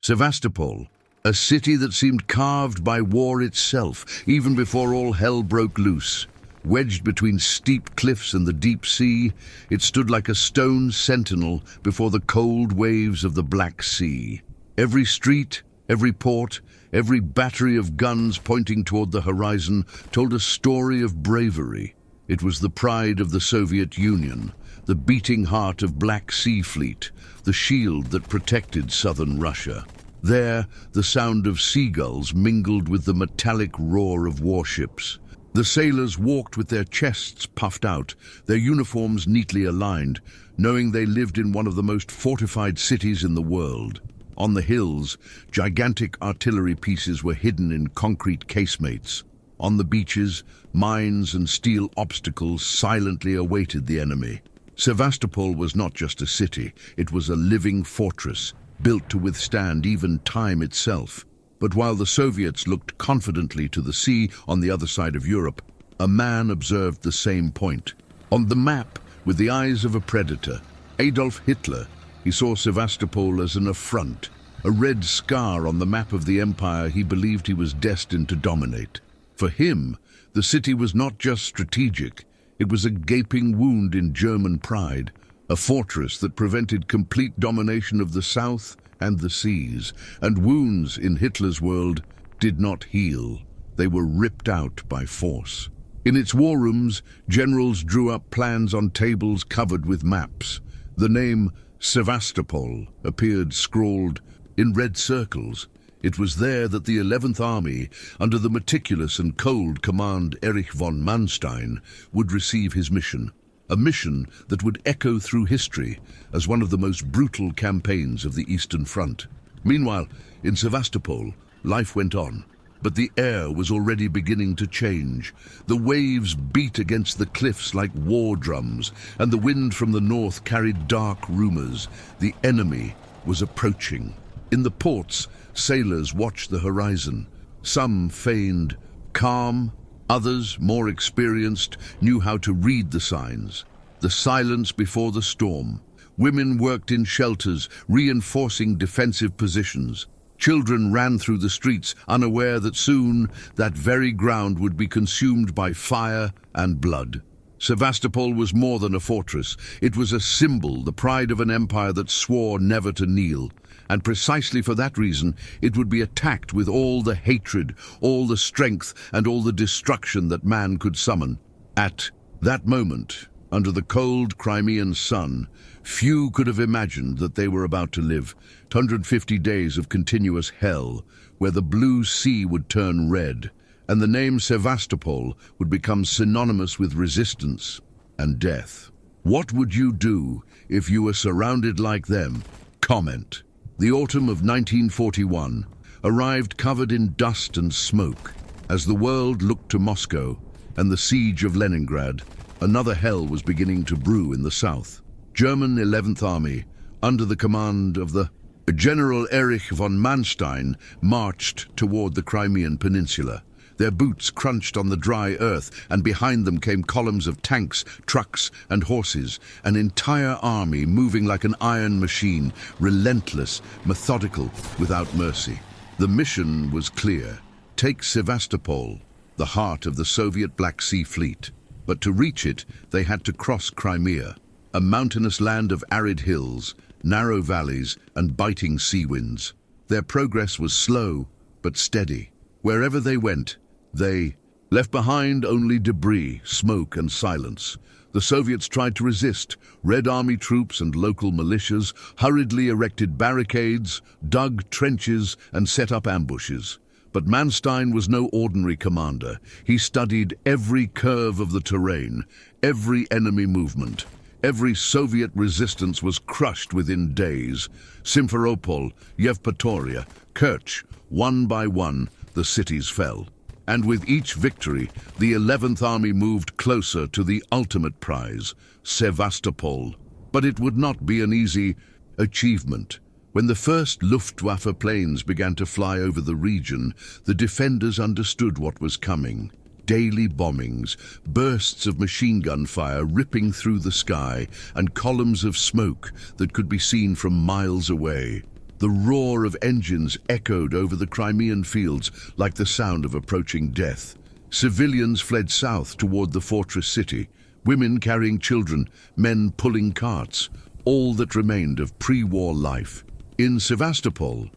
Sevastopol, a city that seemed carved by war itself, even before all hell broke loose. Wedged between steep cliffs and the deep sea, it stood like a stone sentinel before the cold waves of the Black Sea. Every street, every port, every battery of guns pointing toward the horizon told a story of bravery. It was the pride of the Soviet Union, the beating heart of Black Sea Fleet, the shield that protected southern Russia. There, the sound of seagulls mingled with the metallic roar of warships. The sailors walked with their chests puffed out, their uniforms neatly aligned, knowing they lived in one of the most fortified cities in the world. On the hills, gigantic artillery pieces were hidden in concrete casemates. On the beaches, mines and steel obstacles silently awaited the enemy. Sevastopol was not just a city, it was a living fortress, built to withstand even time itself. But while the Soviets looked confidently to the sea on the other side of Europe, a man observed the same point. On the map, with the eyes of a predator, Adolf Hitler, he saw Sevastopol as an affront, a red scar on the map of the empire he believed he was destined to dominate. For him, the city was not just strategic, it was a gaping wound in German pride, a fortress that prevented complete domination of the south and the seas, and wounds in Hitler's world did not heal. They were ripped out by force. In its war rooms, generals drew up plans on tables covered with maps. The name Sevastopol appeared scrawled in red circles. It was there that the 11th Army, under the meticulous and cold command Erich von Manstein, would receive his mission. A mission that would echo through history as one of the most brutal campaigns of the Eastern Front. Meanwhile, in Sevastopol, life went on, but the air was already beginning to change. The waves beat against the cliffs like war drums, and the wind from the north carried dark rumors. The enemy was approaching. In the ports, sailors watched the horizon. Some feigned calm, others, more experienced, knew how to read the signs. The silence before the storm. Women worked in shelters, reinforcing defensive positions. Children ran through the streets, unaware that soon that very ground would be consumed by fire and blood. Sevastopol was more than a fortress. It was a symbol, the pride of an empire that swore never to kneel. And precisely for that reason, it would be attacked with all the hatred, all the strength, and all the destruction that man could summon. At that moment, under the cold Crimean sun, few could have imagined that they were about to live 150 days of continuous hell, where the blue sea would turn red, and the name Sevastopol would become synonymous with resistance and death. What would you do if you were surrounded like them? Comment. The autumn of 1941 arrived covered in dust and smoke. As the world looked to Moscow and the siege of Leningrad, another hell was beginning to brew in the south. German 11th Army, under the command of the General Erich von Manstein, marched toward the Crimean Peninsula. Their boots crunched on the dry earth, and behind them came columns of tanks, trucks, and horses, an entire army moving like an iron machine, relentless, methodical, without mercy. The mission was clear: take Sevastopol, the heart of the Soviet Black Sea Fleet. But to reach it, they had to cross Crimea, a mountainous land of arid hills, narrow valleys, and biting sea winds. Their progress was slow, but steady. Wherever they went, they left behind only debris, smoke, and silence. The Soviets tried to resist. Red Army troops and local militias hurriedly erected barricades, dug trenches, and set up ambushes. But Manstein was no ordinary commander. He studied every curve of the terrain, every enemy movement. Every Soviet resistance was crushed within days. Simferopol, Yevpatoria, Kerch, one by one, the cities fell. And with each victory, the 11th Army moved closer to the ultimate prize, Sevastopol. But it would not be an easy achievement. When the first Luftwaffe planes began to fly over the region, the defenders understood what was coming. Daily bombings, bursts of machine gun fire ripping through the sky, and columns of smoke that could be seen from miles away. The roar of engines echoed over the Crimean fields like the sound of approaching death. Civilians fled south toward the fortress city, women carrying children, men pulling carts, all that remained of pre-war life. In Sevastopol,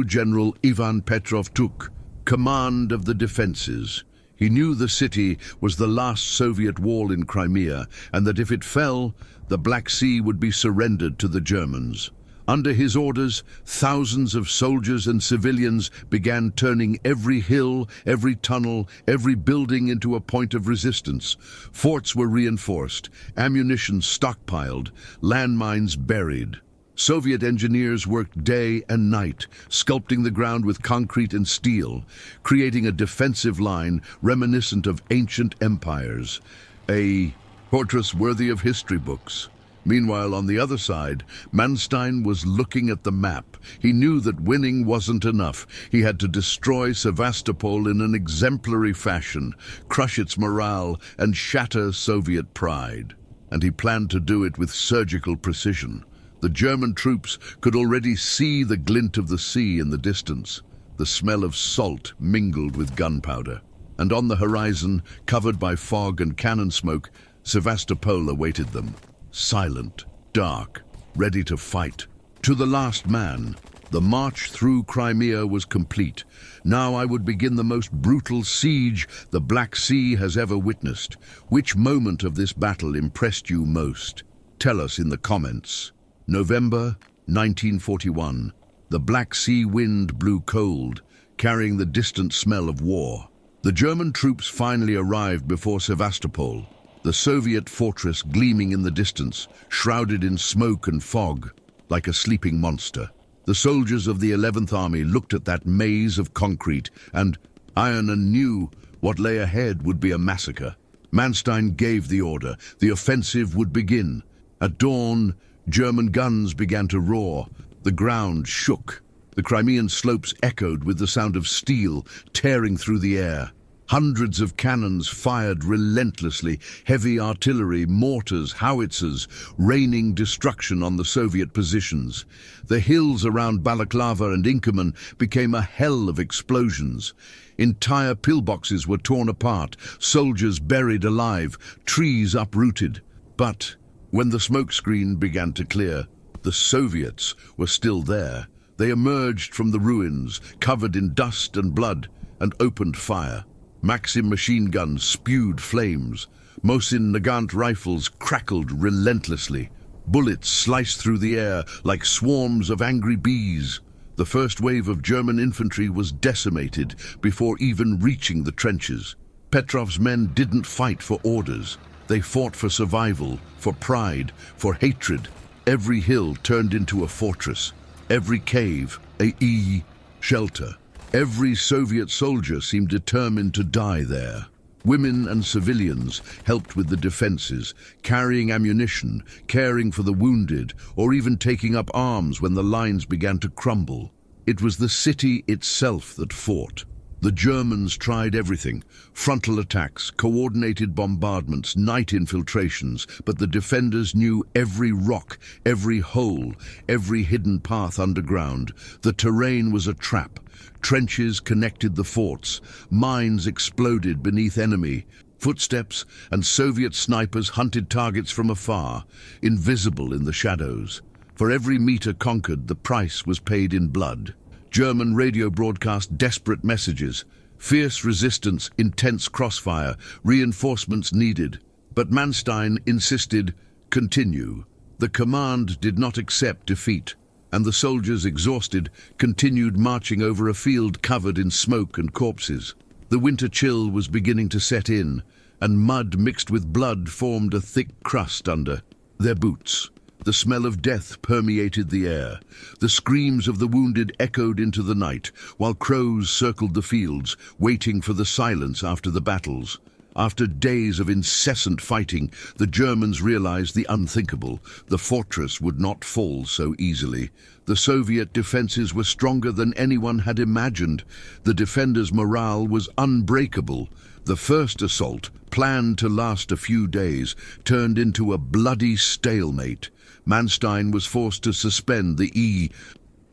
General Ivan Petrov took command of the defenses. He knew the city was the last Soviet wall in Crimea, and that if it fell, the Black Sea would be surrendered to the Germans. Under his orders, thousands of soldiers and civilians began turning every hill, every tunnel, every building into a point of resistance. Forts were reinforced, ammunition stockpiled, landmines buried. Soviet engineers worked day and night, sculpting the ground with concrete and steel, creating a defensive line reminiscent of ancient empires, a fortress worthy of history books. Meanwhile, on the other side, Manstein was looking at the map. He knew that winning wasn't enough. He had to destroy Sevastopol in an exemplary fashion, crush its morale, and shatter Soviet pride. And he planned to do it with surgical precision. The German troops could already see the glint of the sea in the distance. The smell of salt mingled with gunpowder. And on the horizon, covered by fog and cannon smoke, Sevastopol awaited them. Silent, dark, ready to fight. To the last man, the march through Crimea was complete. Now I would begin the most brutal siege the Black Sea has ever witnessed. Which moment of this battle impressed you most? Tell us in the comments. November 1941. The Black Sea wind blew cold, carrying the distant smell of war. The German troops finally arrived before Sevastopol, the Soviet fortress gleaming in the distance, shrouded in smoke and fog, like a sleeping monster. The soldiers of the 11th Army looked at that maze of concrete and knew what lay ahead would be a massacre. Manstein gave the order. The offensive would begin. At dawn, German guns began to roar. The ground shook. The Crimean slopes echoed with the sound of steel tearing through the air. Hundreds of cannons fired relentlessly, heavy artillery, mortars, howitzers, raining destruction on the Soviet positions. The hills around Balaklava and Inkerman became a hell of explosions. Entire pillboxes were torn apart, soldiers buried alive, trees uprooted. But when the smokescreen began to clear, the Soviets were still there. They emerged from the ruins, covered in dust and blood, and opened fire. Maxim machine guns spewed flames. Mosin Nagant rifles crackled relentlessly. Bullets sliced through the air like swarms of angry bees. The first wave of German infantry was decimated before even reaching the trenches. Petrov's men didn't fight for orders. They fought for survival, for pride, for hatred. Every hill turned into a fortress. Every cave, a shelter. Every Soviet soldier seemed determined to die there. Women and civilians helped with the defenses, carrying ammunition, caring for the wounded, or even taking up arms when the lines began to crumble. It was the city itself that fought. The Germans tried everything: frontal attacks, coordinated bombardments, night infiltrations, but the defenders knew every rock, every hole, every hidden path underground. The terrain was a trap. Trenches connected the forts. Mines exploded beneath enemy. Footsteps and Soviet snipers hunted targets from afar, invisible in the shadows. For every meter conquered, the price was paid in blood. German radio broadcast desperate messages. Fierce resistance, intense crossfire, reinforcements needed. But Manstein insisted, continue. The command did not accept defeat, and the soldiers, exhausted, continued marching over a field covered in smoke and corpses. The winter chill was beginning to set in, and mud mixed with blood formed a thick crust under their boots. The smell of death permeated the air. The screams of the wounded echoed into the night, while crows circled the fields, waiting for the silence after the battles. After days of incessant fighting, the Germans realized the unthinkable. The fortress would not fall so easily. The Soviet defenses were stronger than anyone had imagined. The defenders' morale was unbreakable. The first assault, planned to last a few days, turned into a bloody stalemate. Manstein was forced to suspend the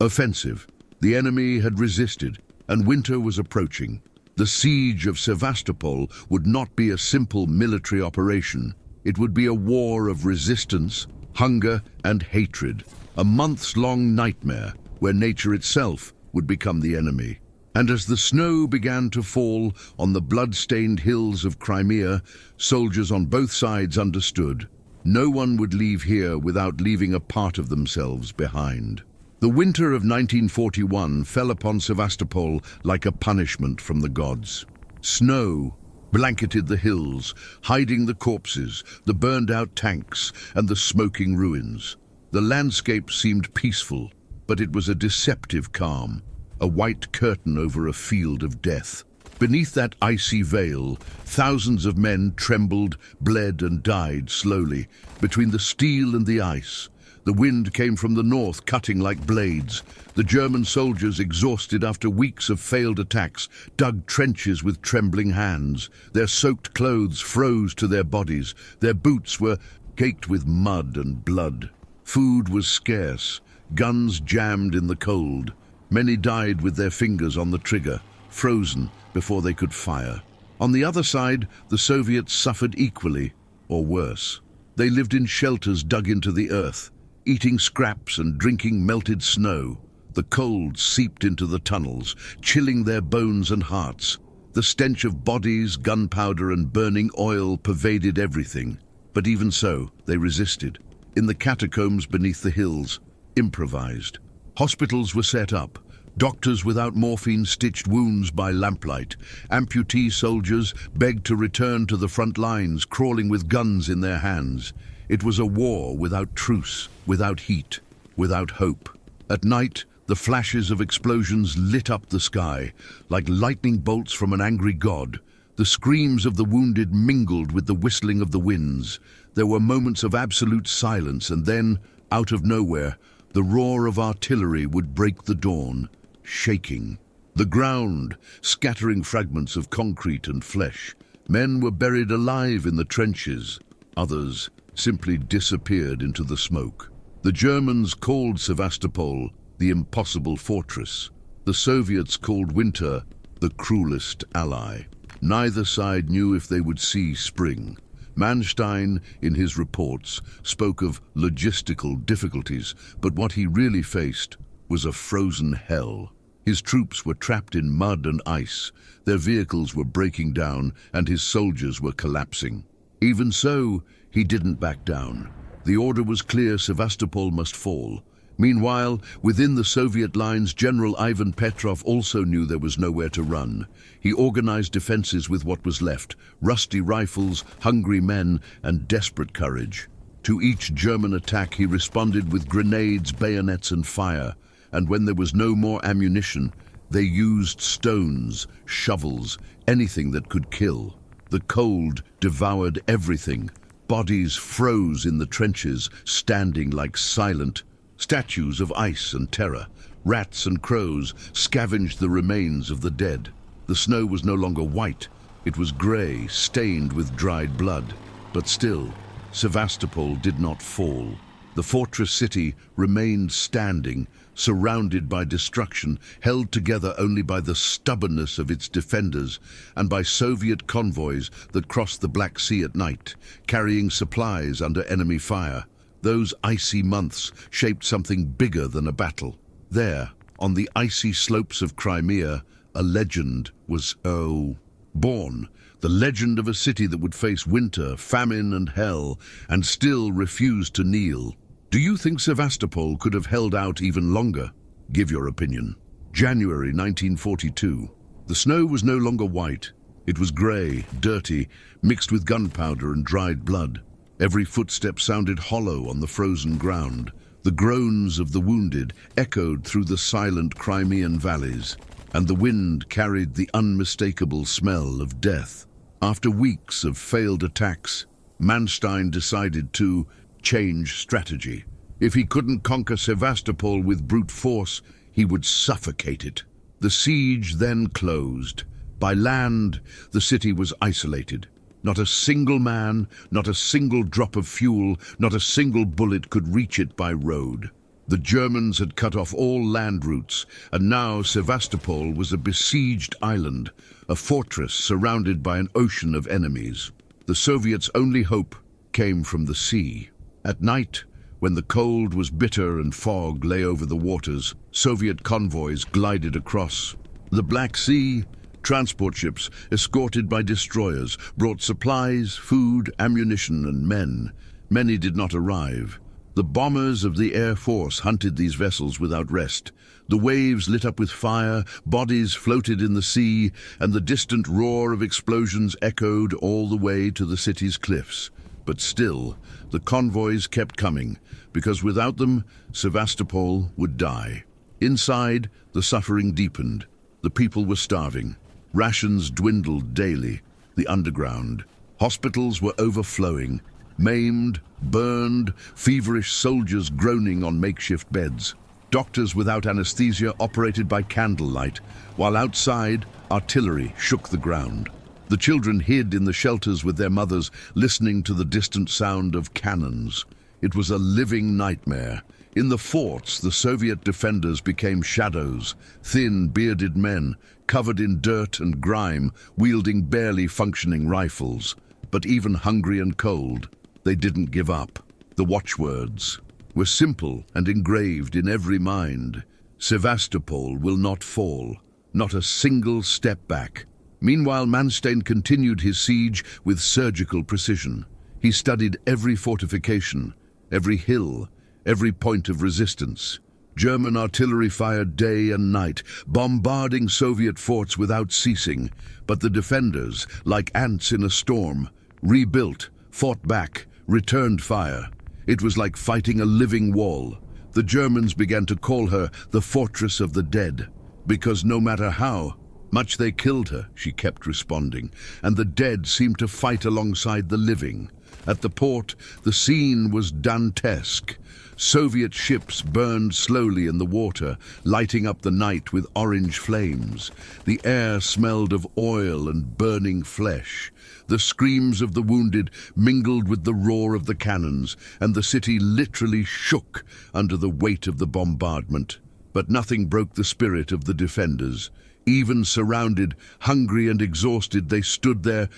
Offensive. The enemy had resisted, and winter was approaching. The siege of Sevastopol would not be a simple military operation. It would be a war of resistance, hunger, and hatred. A months-long nightmare where nature itself would become the enemy. And as the snow began to fall on the blood-stained hills of Crimea, soldiers on both sides understood. No one would leave here without leaving a part of themselves behind. The winter of 1941 fell upon Sevastopol like a punishment from the gods. Snow blanketed the hills, hiding the corpses, the burned-out tanks, and the smoking ruins. The landscape seemed peaceful, but it was a deceptive calm, a white curtain over a field of death. Beneath that icy veil, thousands of men trembled, bled, and died slowly, between the steel and the ice. The wind came from the north, cutting like blades. The German soldiers, exhausted after weeks of failed attacks, dug trenches with trembling hands. Their soaked clothes froze to their bodies. Their boots were caked with mud and blood. Food was scarce, guns jammed in the cold. Many died with their fingers on the trigger, frozen before they could fire. On the other side, the Soviets suffered equally, or worse. They lived in shelters dug into the earth, eating scraps and drinking melted snow. The cold seeped into the tunnels, chilling their bones and hearts. The stench of bodies, gunpowder, and burning oil pervaded everything. But even so, they resisted. In the catacombs beneath the hills, improvised. Hospitals were set up. Doctors without morphine stitched wounds by lamplight. Amputee soldiers begged to return to the front lines, crawling with guns in their hands. It was a war without truce, without heat, without hope. At night, the flashes of explosions lit up the sky, like lightning bolts from an angry god. The screams of the wounded mingled with the whistling of the winds. There were moments of absolute silence, and then, out of nowhere, the roar of artillery would break the dawn, shaking the ground, scattering fragments of concrete and flesh. Men were buried alive in the trenches. Others simply disappeared into the smoke. The Germans called Sevastopol the impossible fortress. The Soviets called winter the cruelest ally. Neither side knew if they would see spring. Manstein, in his reports, spoke of logistical difficulties, but what he really faced was a frozen hell. His troops were trapped in mud and ice, their vehicles were breaking down, and his soldiers were collapsing. Even so, he didn't back down. The order was clear: Sevastopol must fall. Meanwhile, within the Soviet lines, General Ivan Petrov also knew there was nowhere to run. He organized defenses with what was left: rusty rifles, hungry men, and desperate courage. To each German attack, he responded with grenades, bayonets, and fire. And when there was no more ammunition, they used stones, shovels, anything that could kill. The cold devoured everything. Bodies froze in the trenches, standing like silent statues of ice and terror. Rats and crows scavenged the remains of the dead. The snow was no longer white. It was grey, stained with dried blood. But still, Sevastopol did not fall. The fortress city remained standing, surrounded by destruction, held together only by the stubbornness of its defenders and by Soviet convoys that crossed the Black Sea at night, carrying supplies under enemy fire. Those icy months shaped something bigger than a battle. There, on the icy slopes of Crimea, a legend was born. The legend of a city that would face winter, famine, and hell, and still refuse to kneel. Do you think Sevastopol could have held out even longer? Give your opinion. January 1942. The snow was no longer white. It was grey, dirty, mixed with gunpowder and dried blood. Every footstep sounded hollow on the frozen ground. The groans of the wounded echoed through the silent Crimean valleys, and the wind carried the unmistakable smell of death. After weeks of failed attacks, Manstein decided to change strategy. If he couldn't conquer Sevastopol with brute force, he would suffocate it. The siege then closed. By land, the city was isolated. Not a single man, not a single drop of fuel, not a single bullet could reach it by road. The Germans had cut off all land routes, and now Sevastopol was a besieged island, a fortress surrounded by an ocean of enemies. The Soviets' only hope came from the sea. At night, when the cold was bitter and fog lay over the waters, Soviet convoys glided across. The Black Sea, transport ships, escorted by destroyers, brought supplies, food, ammunition, and men. Many did not arrive. The bombers of the Air Force hunted these vessels without rest. The waves lit up with fire, bodies floated in the sea, and the distant roar of explosions echoed all the way to the city's cliffs. But still, the convoys kept coming, because without them, Sevastopol would die. Inside, the suffering deepened. The people were starving. Rations dwindled daily. The underground. Hospitals were overflowing. Maimed, burned, feverish soldiers groaning on makeshift beds. Doctors without anesthesia operated by candlelight, while outside, artillery shook the ground. The children hid in the shelters with their mothers, listening to the distant sound of cannons. It was a living nightmare. In the forts, the Soviet defenders became shadows, thin, bearded men, covered in dirt and grime, wielding barely functioning rifles. But even hungry and cold, they didn't give up. The watchwords were simple and engraved in every mind. Sevastopol will not fall, not a single step back. Meanwhile, Manstein continued his siege with surgical precision. He studied every fortification, every hill, every point of resistance. German artillery fired day and night, bombarding Soviet forts without ceasing. But the defenders, like ants in a storm, rebuilt, fought back, returned fire. It was like fighting a living wall. The Germans began to call her the Fortress of the Dead, because no matter how much they killed her, she kept responding, and the dead seemed to fight alongside the living. At the port, the scene was Dantesque. Soviet ships burned slowly in the water, lighting up the night with orange flames. The air smelled of oil and burning flesh. The screams of the wounded mingled with the roar of the cannons, and the city literally shook under the weight of the bombardment. But nothing broke the spirit of the defenders. Even surrounded, hungry and exhausted, they stood their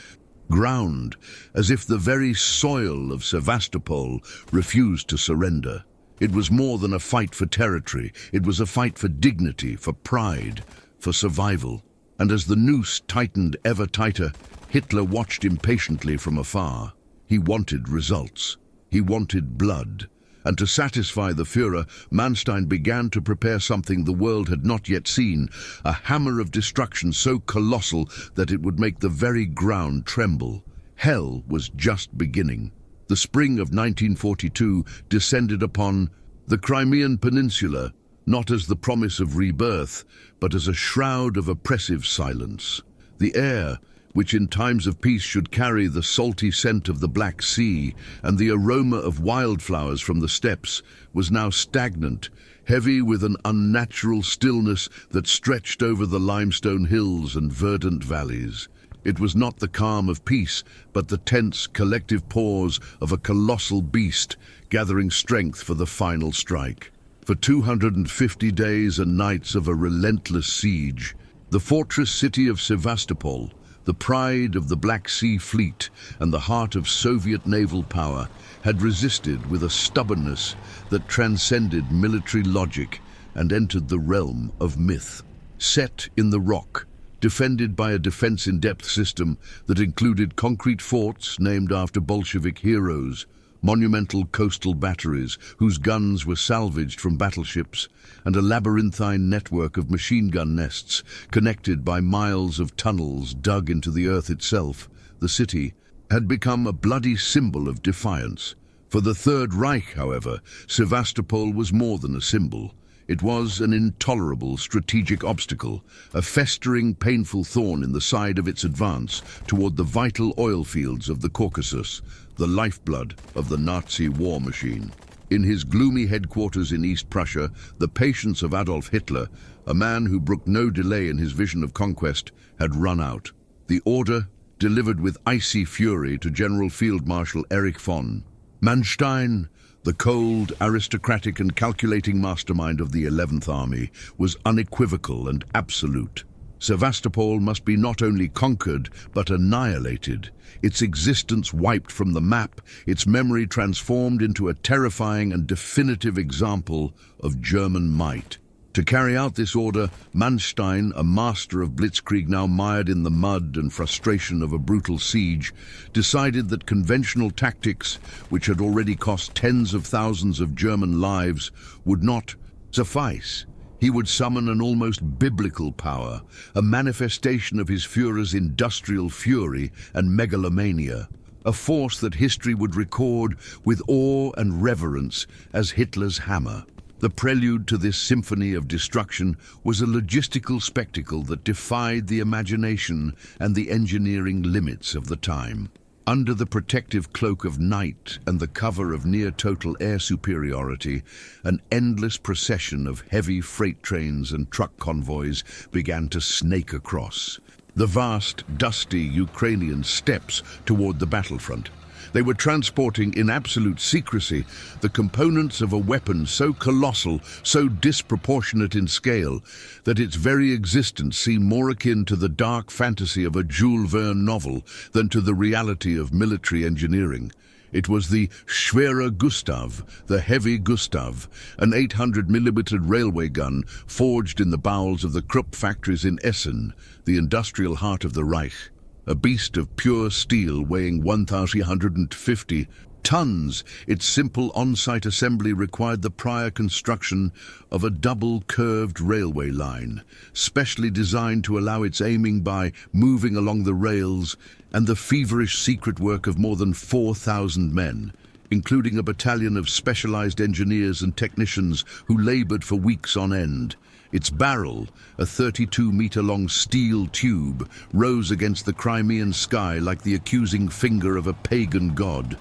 ground, as if the very soil of Sevastopol refused to surrender. It was more than a fight for territory. It was a fight for dignity, for pride, for survival. And as the noose tightened ever tighter, Hitler watched impatiently from afar. He wanted results. He wanted blood. And to satisfy the Führer, Manstein began to prepare something the world had not yet seen, a hammer of destruction so colossal that it would make the very ground tremble. Hell was just beginning. The spring of 1942 descended upon the Crimean Peninsula, not as the promise of rebirth, but as a shroud of oppressive silence. The air, which in times of peace should carry the salty scent of the Black Sea and the aroma of wildflowers from the steppes, was now stagnant, heavy with an unnatural stillness that stretched over the limestone hills and verdant valleys. It was not the calm of peace, but the tense, collective pause of a colossal beast gathering strength for the final strike. For 250 days and nights of a relentless siege, the fortress city of Sevastopol, the pride of the Black Sea Fleet and the heart of Soviet naval power, had resisted with a stubbornness that transcended military logic and entered the realm of myth. Set in the rock, defended by a defense-in-depth system that included concrete forts named after Bolshevik heroes, monumental coastal batteries whose guns were salvaged from battleships, and a labyrinthine network of machine gun nests connected by miles of tunnels dug into the earth itself, the city had become a bloody symbol of defiance. For the Third Reich, however, Sevastopol was more than a symbol. It was an intolerable strategic obstacle, a festering, painful thorn in the side of its advance toward the vital oil fields of the Caucasus, the lifeblood of the Nazi war machine. In his gloomy headquarters in East Prussia, the patience of Adolf Hitler, a man who brooked no delay in his vision of conquest, had run out. The order, delivered with icy fury to General Field Marshal Erich von Manstein, The cold, aristocratic and calculating mastermind of the 11th Army was unequivocal and absolute. Sevastopol must be not only conquered, but annihilated, its existence wiped from the map, its memory transformed into a terrifying and definitive example of German might. To carry out this order, Manstein, a master of blitzkrieg now mired in the mud and frustration of a brutal siege, decided that conventional tactics, which had already cost tens of thousands of German lives, would not suffice. He would summon an almost biblical power, a manifestation of his Führer's industrial fury and megalomania, a force that history would record with awe and reverence as Hitler's hammer. The prelude to this symphony of destruction was a logistical spectacle that defied the imagination and the engineering limits of the time. Under the protective cloak of night and the cover of near-total air superiority, an endless procession of heavy freight trains and truck convoys began to snake across the vast, dusty Ukrainian steppes toward the battlefront. They were transporting in absolute secrecy the components of a weapon so colossal, so disproportionate in scale, that its very existence seemed more akin to the dark fantasy of a Jules Verne novel than to the reality of military engineering. It was the Schwere Gustav, the Heavy Gustav, an 800mm railway gun forged in the bowels of the Krupp factories in Essen, the industrial heart of the Reich. A beast of pure steel weighing 1,150 tons, its simple on-site assembly required the prior construction of a double-curved railway line, specially designed to allow its aiming by moving along the rails, and the feverish secret work of more than 4,000 men, including a battalion of specialized engineers and technicians who labored for weeks on end. Its barrel, a 32-meter-long steel tube, rose against the Crimean sky like the accusing finger of a pagan god,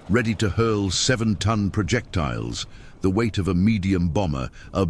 ready to hurl 7-ton projectiles, the weight of a medium bomber, a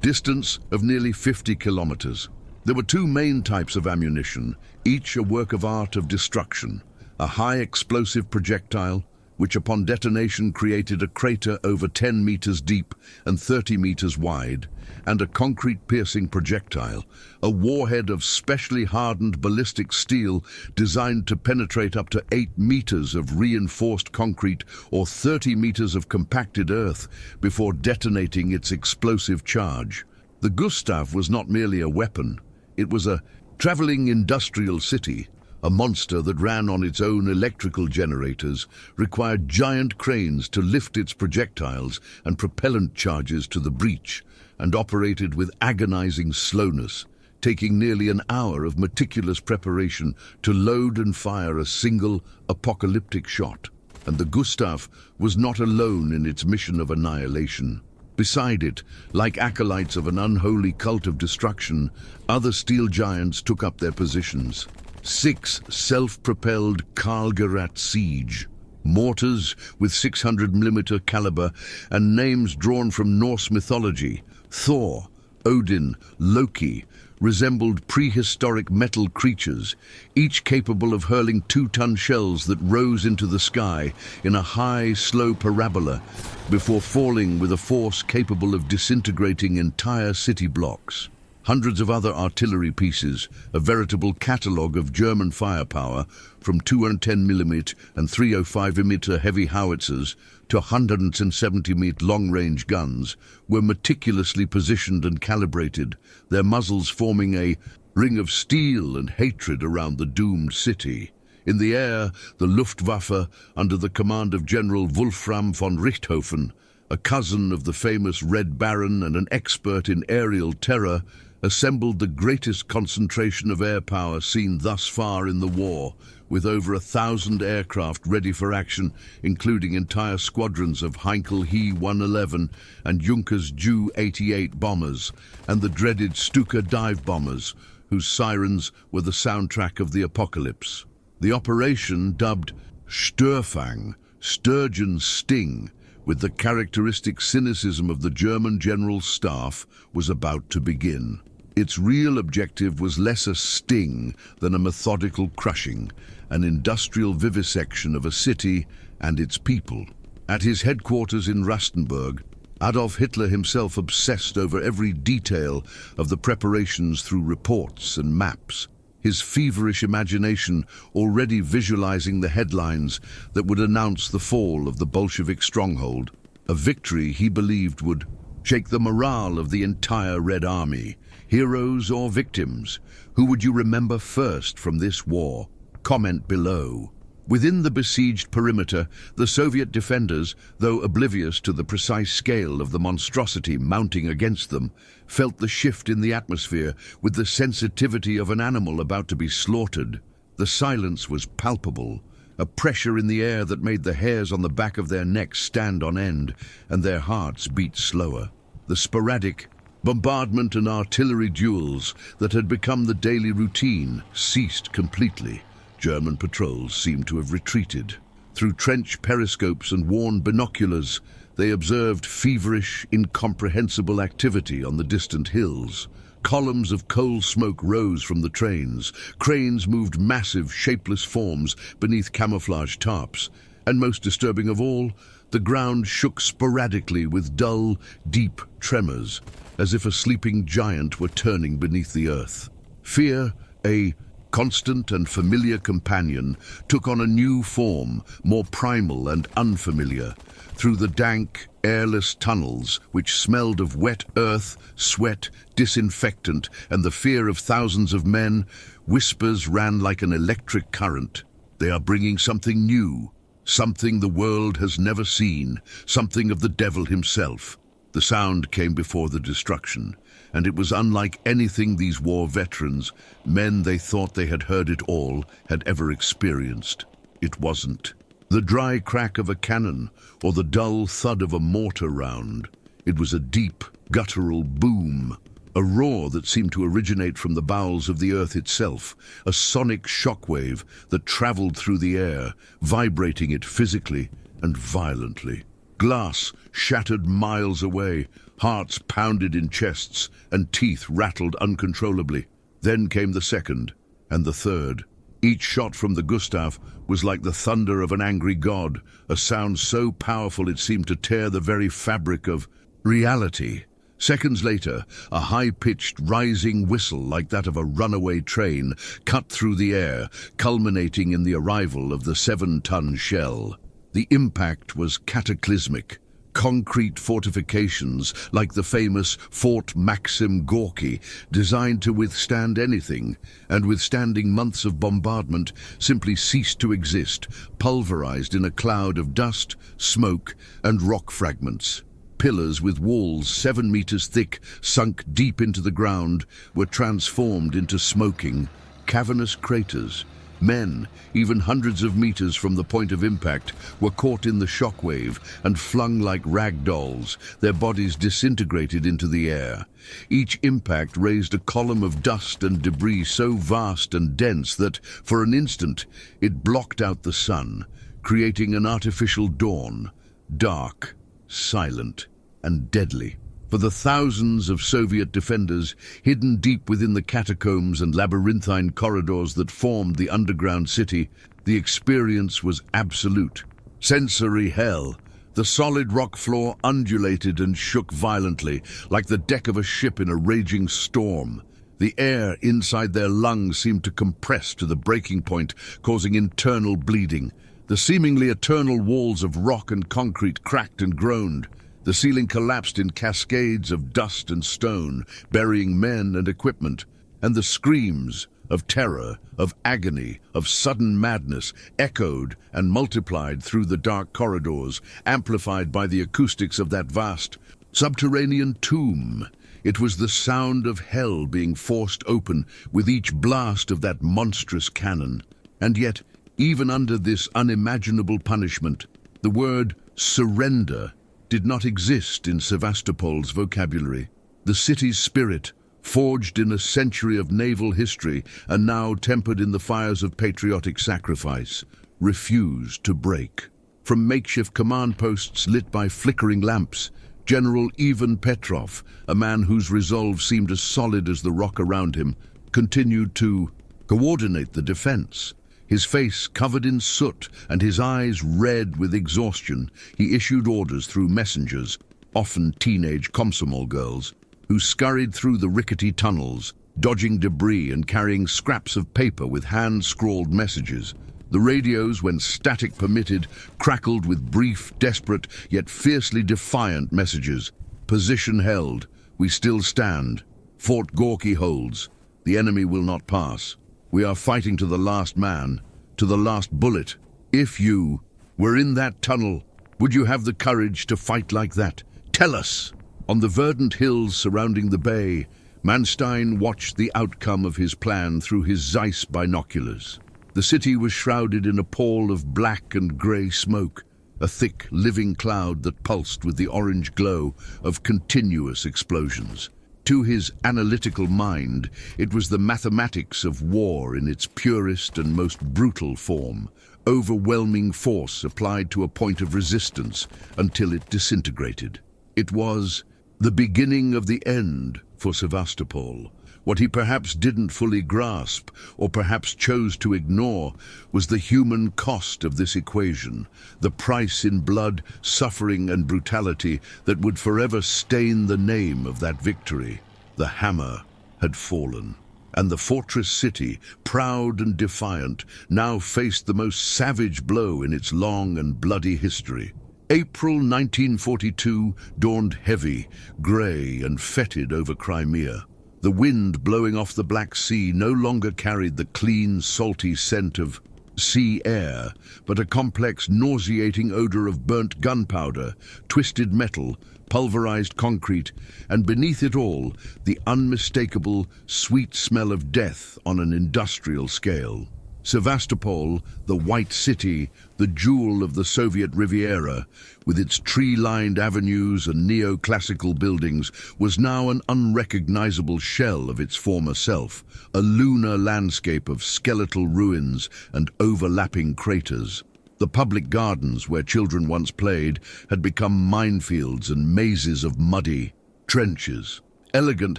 distance of nearly 50 kilometers. There were two main types of ammunition, each a work of art of destruction: a high-explosive projectile, which upon detonation created a crater over 10 meters deep and 30 meters wide, and a concrete-piercing projectile, a warhead of specially hardened ballistic steel designed to penetrate up to 8 meters of reinforced concrete or 30 meters of compacted earth before detonating its explosive charge. The Gustav was not merely a weapon, it was a traveling industrial city. A monster that ran on its own electrical generators, required giant cranes to lift its projectiles and propellant charges to the breech, and operated with agonizing slowness, taking nearly an hour of meticulous preparation to load and fire a single apocalyptic shot. And the Gustav was not alone in its mission of annihilation. Beside it, like acolytes of an unholy cult of destruction, other steel giants took up their positions. 6 self-propelled Karlgerät siege mortars with 600mm caliber and names drawn from Norse mythology, Thor, Odin, Loki, resembled prehistoric metal creatures, each capable of hurling 2-ton shells that rose into the sky in a high, slow parabola before falling with a force capable of disintegrating entire city blocks. Hundreds of other artillery pieces, a veritable catalogue of German firepower, from 210mm and 305mm heavy howitzers to 170mm long-range guns, were meticulously positioned and calibrated, their muzzles forming a ring of steel and hatred around the doomed city. In the air, the Luftwaffe, under the command of General Wolfram von Richthofen, a cousin of the famous Red Baron and an expert in aerial terror, assembled the greatest concentration of air power seen thus far in the war, with over 1,000 aircraft ready for action, including entire squadrons of Heinkel He-111 and Junkers Ju-88 bombers, and the dreaded Stuka dive bombers, whose sirens were the soundtrack of the apocalypse. The operation, dubbed Störfang, Sturgeon's Sting, with the characteristic cynicism of the German General Staff, was about to begin. Its real objective was less a sting than a methodical crushing, an industrial vivisection of a city and its people. At his headquarters in Rastenburg, Adolf Hitler himself obsessed over every detail of the preparations through reports and maps, his feverish imagination already visualizing the headlines that would announce the fall of the Bolshevik stronghold, a victory he believed would shake the morale of the entire Red Army. Heroes or victims? Who would you remember first from this war? Comment below. Within the besieged perimeter, the Soviet defenders, though oblivious to the precise scale of the monstrosity mounting against them, felt the shift in the atmosphere with the sensitivity of an animal about to be slaughtered. The silence was palpable, a pressure in the air that made the hairs on the back of their necks stand on end and their hearts beat slower. The sporadic bombardment and artillery duels that had become the daily routine ceased completely. German patrols seemed to have retreated. Through trench periscopes and worn binoculars, they observed feverish, incomprehensible activity on the distant hills. Columns of coal smoke rose from the trains. Cranes moved massive, shapeless forms beneath camouflage tarps. And most disturbing of all, the ground shook sporadically with dull, deep tremors, as if a sleeping giant were turning beneath the earth. Fear, a constant and familiar companion, took on a new form, more primal and unfamiliar. Through the dank, airless tunnels, which smelled of wet earth, sweat, disinfectant, and the fear of thousands of men, whispers ran like an electric current. They are bringing something new, something the world has never seen, something of the devil himself. The sound came before the destruction, and it was unlike anything these war veterans, men they thought they had heard it all, had ever experienced. It wasn't the dry crack of a cannon or the dull thud of a mortar round. It was a deep, guttural boom, a roar that seemed to originate from the bowels of the earth itself, a sonic shockwave that traveled through the air, vibrating it physically and violently. Glass shattered miles away, hearts pounded in chests, and teeth rattled uncontrollably. Then came the second, and the third. Each shot from the Gustav was like the thunder of an angry god, a sound so powerful it seemed to tear the very fabric of reality. Seconds later, a high-pitched, rising whistle like that of a runaway train cut through the air, culminating in the arrival of the 7-ton shell. The impact was cataclysmic. Concrete fortifications, like the famous Fort Maxim Gorky, designed to withstand anything, and withstanding months of bombardment, simply ceased to exist, pulverized in a cloud of dust, smoke, and rock fragments. Pillars with walls 7 meters thick, sunk deep into the ground, were transformed into smoking, cavernous craters. Men, even hundreds of meters from the point of impact, were caught in the shockwave and flung like rag dolls, their bodies disintegrated into the air. Each impact raised a column of dust and debris so vast and dense that, for an instant, it blocked out the sun, creating an artificial dawn, dark, silent, and deadly. For the thousands of Soviet defenders hidden deep within the catacombs and labyrinthine corridors that formed the underground city, the experience was absolute. Sensory hell. The solid rock floor undulated and shook violently, like the deck of a ship in a raging storm. The air inside their lungs seemed to compress to the breaking point, causing internal bleeding. The seemingly eternal walls of rock and concrete cracked and groaned. The ceiling collapsed in cascades of dust and stone, burying men and equipment, and the screams of terror, of agony, of sudden madness echoed and multiplied through the dark corridors, amplified by the acoustics of that vast subterranean tomb. It was the sound of hell being forced open with each blast of that monstrous cannon. And yet, even under this unimaginable punishment, the word surrender did not exist in Sevastopol's vocabulary. The city's spirit, forged in a century of naval history and now tempered in the fires of patriotic sacrifice, refused to break. From makeshift command posts lit by flickering lamps, General Ivan Petrov, a man whose resolve seemed as solid as the rock around him, continued to coordinate the defense. His face covered in soot and his eyes red with exhaustion, he issued orders through messengers, often teenage Komsomol girls, who scurried through the rickety tunnels, dodging debris and carrying scraps of paper with hand-scrawled messages. The radios, when static permitted, crackled with brief, desperate, yet fiercely defiant messages. Position held. We still stand. Fort Gorky holds. The enemy will not pass. We are fighting to the last man, to the last bullet. If you were in that tunnel, would you have the courage to fight like that? Tell us! On the verdant hills surrounding the bay, Manstein watched the outcome of his plan through his Zeiss binoculars. The city was shrouded in a pall of black and grey smoke, a thick, living cloud that pulsed with the orange glow of continuous explosions. To his analytical mind, it was the mathematics of war in its purest and most brutal form, overwhelming force applied to a point of resistance until it disintegrated. It was the beginning of the end for Sevastopol. What he perhaps didn't fully grasp, or perhaps chose to ignore, was the human cost of this equation, the price in blood, suffering and brutality that would forever stain the name of that victory. The hammer had fallen, and the fortress city, proud and defiant, now faced the most savage blow in its long and bloody history. April 1942 dawned heavy, grey and fetid over Crimea. The wind blowing off the Black Sea no longer carried the clean, salty scent of sea air, but a complex, nauseating odor of burnt gunpowder, twisted metal, pulverized concrete, and beneath it all, the unmistakable, sweet smell of death on an industrial scale. Sevastopol, the White City, the jewel of the Soviet Riviera, with its tree-lined avenues and neoclassical buildings, was now an unrecognizable shell of its former self, a lunar landscape of skeletal ruins and overlapping craters. The public gardens where children once played had become minefields and mazes of muddy trenches. Elegant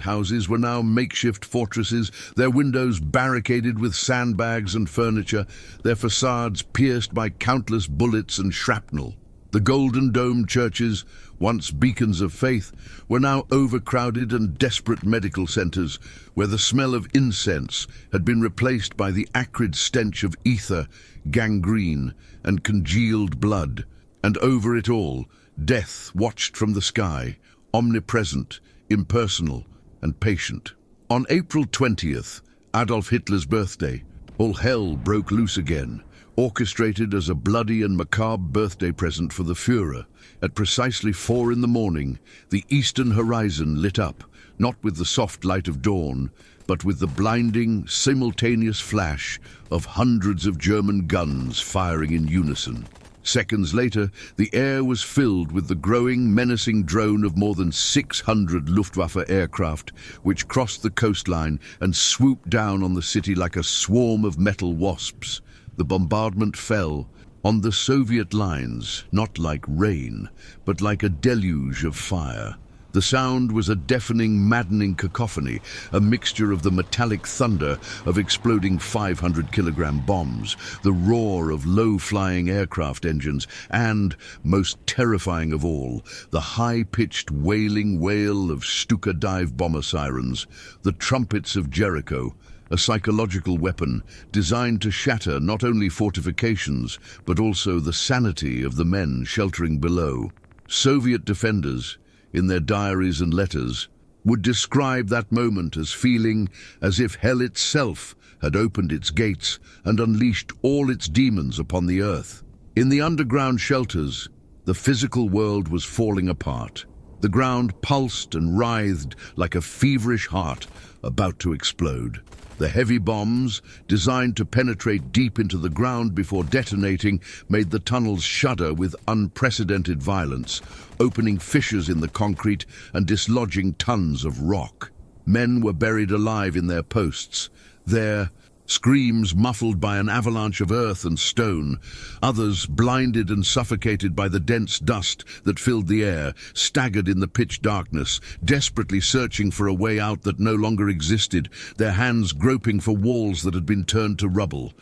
houses were now makeshift fortresses, their windows barricaded with sandbags and furniture, their facades pierced by countless bullets and shrapnel. The golden-domed churches, once beacons of faith, were now overcrowded and desperate medical centers, where the smell of incense had been replaced by the acrid stench of ether, gangrene, and congealed blood. And over it all, death watched from the sky, omnipresent, impersonal and patient. On April 20th, Adolf Hitler's birthday, all hell broke loose again, orchestrated as a bloody and macabre birthday present for the Führer. At precisely 4 a.m, the eastern horizon lit up, not with the soft light of dawn, but with the blinding, simultaneous flash of hundreds of German guns firing in unison. Seconds later, the air was filled with the growing, menacing drone of more than 600 Luftwaffe aircraft, which crossed the coastline and swooped down on the city like a swarm of metal wasps. The bombardment fell on the Soviet lines, not like rain, but like a deluge of fire. The sound was a deafening, maddening cacophony, a mixture of the metallic thunder of exploding 500-kilogram bombs, the roar of low-flying aircraft engines, and, most terrifying of all, the high-pitched wailing wail of Stuka dive bomber sirens, the trumpets of Jericho, a psychological weapon designed to shatter not only fortifications, but also the sanity of the men sheltering below. Soviet defenders, in their diaries and letters, would describe that moment as feeling as if hell itself had opened its gates and unleashed all its demons upon the earth. In the underground shelters, the physical world was falling apart. The ground pulsed and writhed like a feverish heart about to explode. The heavy bombs, designed to penetrate deep into the ground before detonating, made the tunnels shudder with unprecedented violence, opening fissures in the concrete and dislodging tons of rock. Men were buried alive in their posts, there, Screams muffled by an avalanche of earth and stone, others, blinded and suffocated by the dense dust that filled the air, staggered in the pitch darkness, desperately searching for a way out that no longer existed, their hands groping for walls that had been turned to rubble.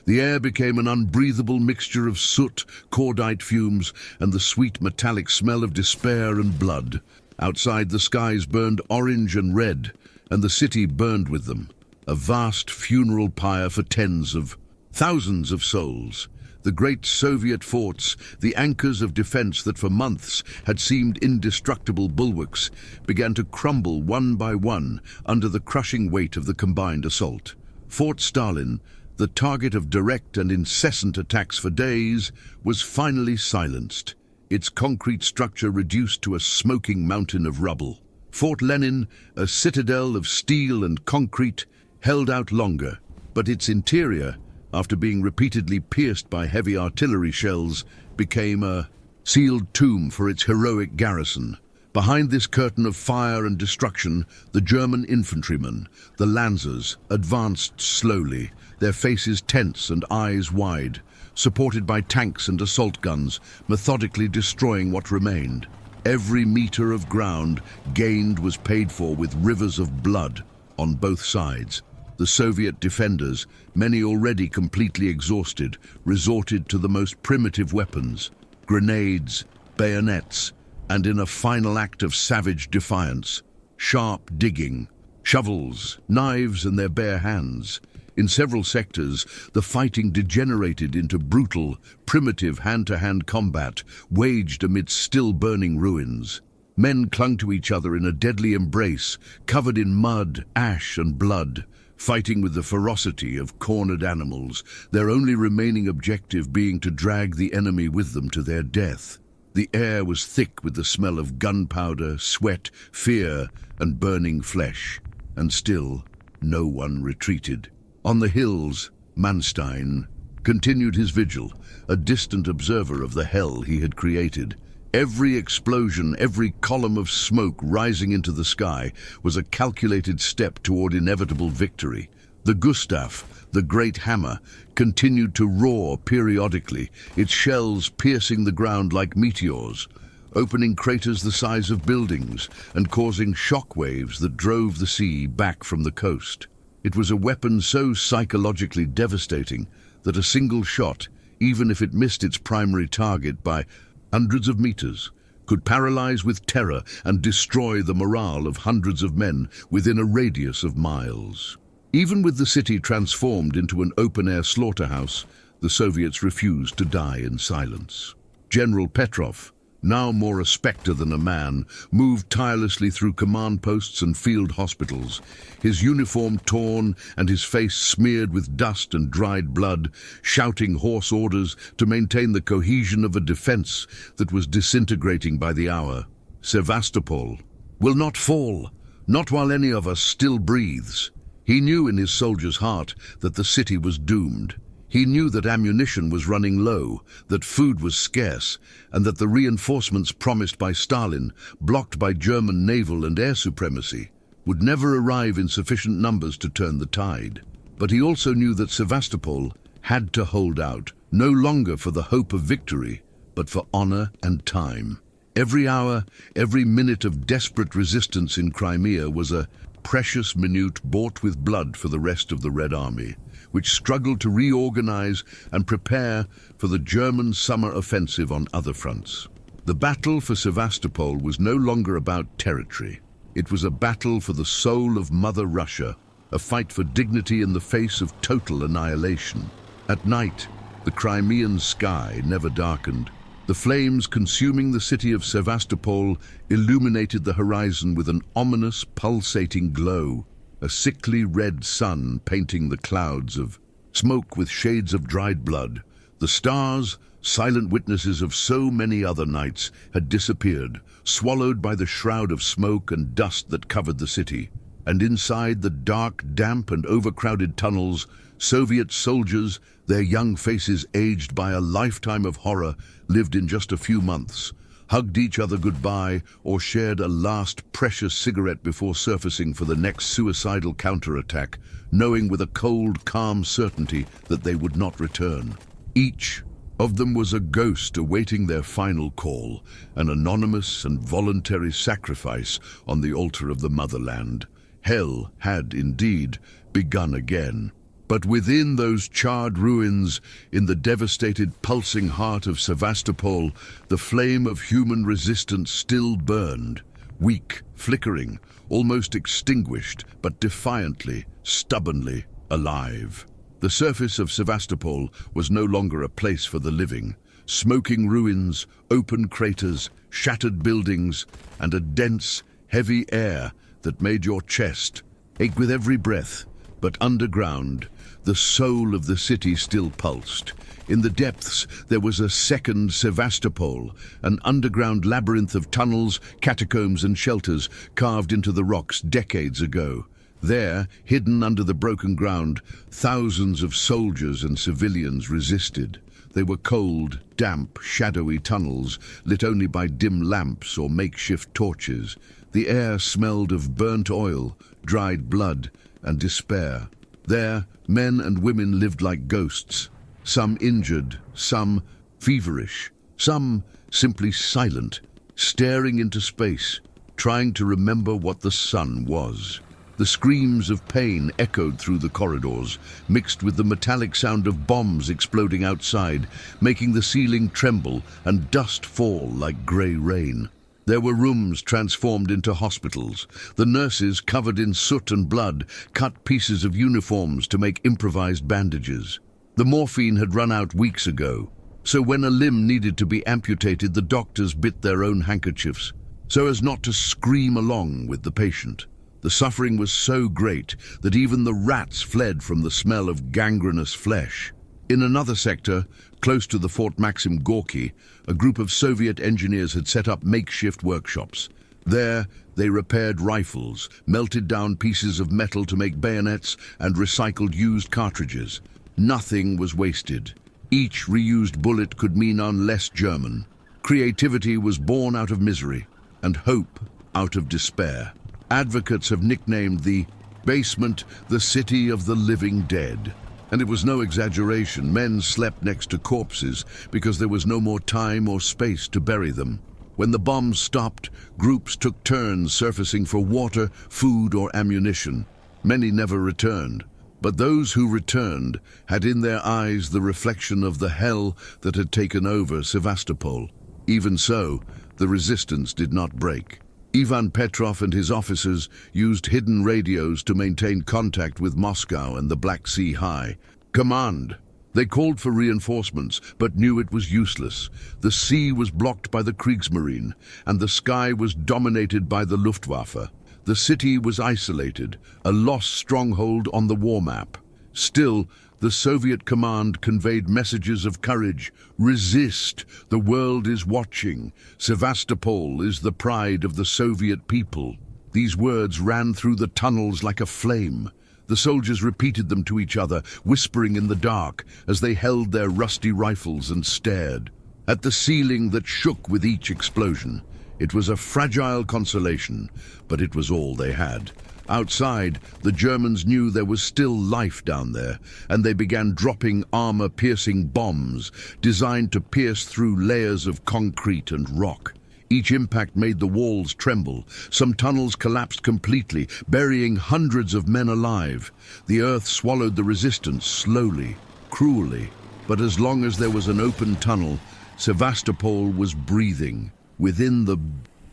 The air became an unbreathable mixture of soot, cordite fumes, and the sweet metallic smell of despair and blood. Outside, the skies burned orange and red, and the city burned with them. A vast funeral pyre for thousands of souls. The great Soviet forts, the anchors of defense that for months had seemed indestructible bulwarks, began to crumble one by one under the crushing weight of the combined assault. Fort Stalin, the target of direct and incessant attacks for days, was finally silenced, its concrete structure reduced to a smoking mountain of rubble. Fort Lenin, a citadel of steel and concrete, held out longer, but its interior, after being repeatedly pierced by heavy artillery shells, became a sealed tomb for its heroic garrison. Behind this curtain of fire and destruction, the German infantrymen, the Lancers, advanced slowly, their faces tense and eyes wide, supported by tanks and assault guns, methodically destroying what remained. Every meter of ground gained was paid for with rivers of blood on both sides. The Soviet defenders, many already completely exhausted, resorted to the most primitive weapons, grenades, bayonets, and in a final act of savage defiance, sharp digging, shovels, knives in their bare hands. In several sectors, the fighting degenerated into brutal, primitive hand-to-hand combat, waged amidst still-burning ruins. Men clung to each other in a deadly embrace, covered in mud, ash, and blood, fighting with the ferocity of cornered animals, their only remaining objective being to drag the enemy with them to their death. The air was thick with the smell of gunpowder, sweat, fear, and burning flesh. And still, no one retreated. On the hills, Manstein continued his vigil, a distant observer of the hell he had created. Every explosion, every column of smoke rising into the sky was a calculated step toward inevitable victory. The Gustav, the great hammer, continued to roar periodically, its shells piercing the ground like meteors, opening craters the size of buildings and causing shock waves that drove the sea back from the coast. It was a weapon so psychologically devastating that a single shot, even if it missed its primary target by hundreds of meters, could paralyze with terror and destroy the morale of hundreds of men within a radius of miles. Even with the city transformed into an open-air slaughterhouse, the Soviets refused to die in silence. General Petrov, now more a spectre than a man, moved tirelessly through command posts and field hospitals, his uniform torn and his face smeared with dust and dried blood, shouting hoarse orders to maintain the cohesion of a defense that was disintegrating by the hour. Sevastopol will not fall, not while any of us still breathes. He knew in his soldier's heart that the city was doomed. He knew that ammunition was running low, that food was scarce, and that the reinforcements promised by Stalin, blocked by German naval and air supremacy, would never arrive in sufficient numbers to turn the tide. But he also knew that Sevastopol had to hold out, no longer for the hope of victory, but for honor and time. Every hour, every minute of desperate resistance in Crimea was a precious minute bought with blood for the rest of the Red Army, which struggled to reorganize and prepare for the German summer offensive on other fronts. The battle for Sevastopol was no longer about territory. It was a battle for the soul of Mother Russia, a fight for dignity in the face of total annihilation. At night, the Crimean sky never darkened. The flames consuming the city of Sevastopol illuminated the horizon with an ominous, pulsating glow, a sickly red sun painting the clouds of smoke with shades of dried blood. The stars, silent witnesses of so many other nights, had disappeared, swallowed by the shroud of smoke and dust that covered the city. And inside the dark, damp and overcrowded tunnels, Soviet soldiers, their young faces aged by a lifetime of horror, lived in just a few months, hugged each other goodbye, or shared a last precious cigarette before surfacing for the next suicidal counterattack, knowing with a cold, calm certainty that they would not return. Each of them was a ghost awaiting their final call, an anonymous and voluntary sacrifice on the altar of the motherland. Hell had indeed begun again. But within those charred ruins, in the devastated, pulsing heart of Sevastopol, the flame of human resistance still burned, weak, flickering, almost extinguished, but defiantly, stubbornly alive. The surface of Sevastopol was no longer a place for the living. Smoking ruins, open craters, shattered buildings, and a dense, heavy air that made your chest ache with every breath. But underground, the soul of the city still pulsed. In the depths, there was a second Sevastopol, an underground labyrinth of tunnels, catacombs and shelters carved into the rocks decades ago. There, hidden under the broken ground, thousands of soldiers and civilians resisted. They were cold, damp, shadowy tunnels, lit only by dim lamps or makeshift torches. The air smelled of burnt oil, dried blood, and despair. There, men and women lived like ghosts, some injured, some feverish, some simply silent, staring into space, trying to remember what the sun was. The screams of pain echoed through the corridors, mixed with the metallic sound of bombs exploding outside, making the ceiling tremble and dust fall like grey rain. There were rooms transformed into hospitals. The nurses, covered in soot and blood, cut pieces of uniforms to make improvised bandages. The morphine had run out weeks ago, so when a limb needed to be amputated, the doctors bit their own handkerchiefs, so as not to scream along with the patient. The suffering was so great that even the rats fled from the smell of gangrenous flesh. In another sector, close to the Fort Maxim Gorky, a group of Soviet engineers had set up makeshift workshops. There, they repaired rifles, melted down pieces of metal to make bayonets, and recycled used cartridges. Nothing was wasted. Each reused bullet could mean on less German. Creativity was born out of misery, and hope out of despair. Advocates have nicknamed the basement the city of the living dead. And it was no exaggeration. Men slept next to corpses because there was no more time or space to bury them. When the bombs stopped, groups took turns surfacing for water, food, or ammunition. Many never returned, but those who returned had in their eyes the reflection of the hell that had taken over Sevastopol. Even so, the resistance did not break. Ivan Petrov and his officers used hidden radios to maintain contact with Moscow and the Black Sea High Command. They called for reinforcements, but knew it was useless. The sea was blocked by the Kriegsmarine, and the sky was dominated by the Luftwaffe. The city was isolated, a lost stronghold on the war map. Still, the Soviet command conveyed messages of courage. Resist, the world is watching. Sevastopol is the pride of the Soviet people. These words ran through the tunnels like a flame. The soldiers repeated them to each other, whispering in the dark as they held their rusty rifles and stared at the ceiling that shook with each explosion. It was a fragile consolation, but it was all they had. Outside, the Germans knew there was still life down there, and they began dropping armor-piercing bombs designed to pierce through layers of concrete and rock. Each impact made the walls tremble. Some tunnels collapsed completely, burying hundreds of men alive. The earth swallowed the resistance slowly, cruelly. But as long as there was an open tunnel, Sevastopol was breathing. Within the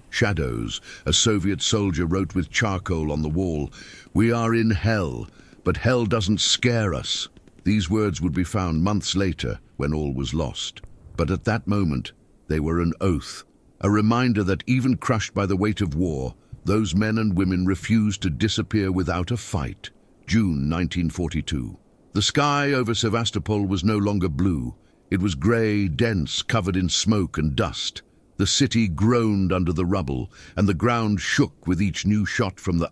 shadows, a Soviet soldier wrote with charcoal on the wall, "We are in hell, but hell doesn't scare us." These words would be found months later when all was lost. But at that moment, they were an oath, a reminder that even crushed by the weight of war, those men and women refused to disappear without a fight. June 1942. The sky over Sevastopol was no longer blue. It was grey, dense, covered in smoke and dust. The city groaned under the rubble, and the ground shook with each new shot from the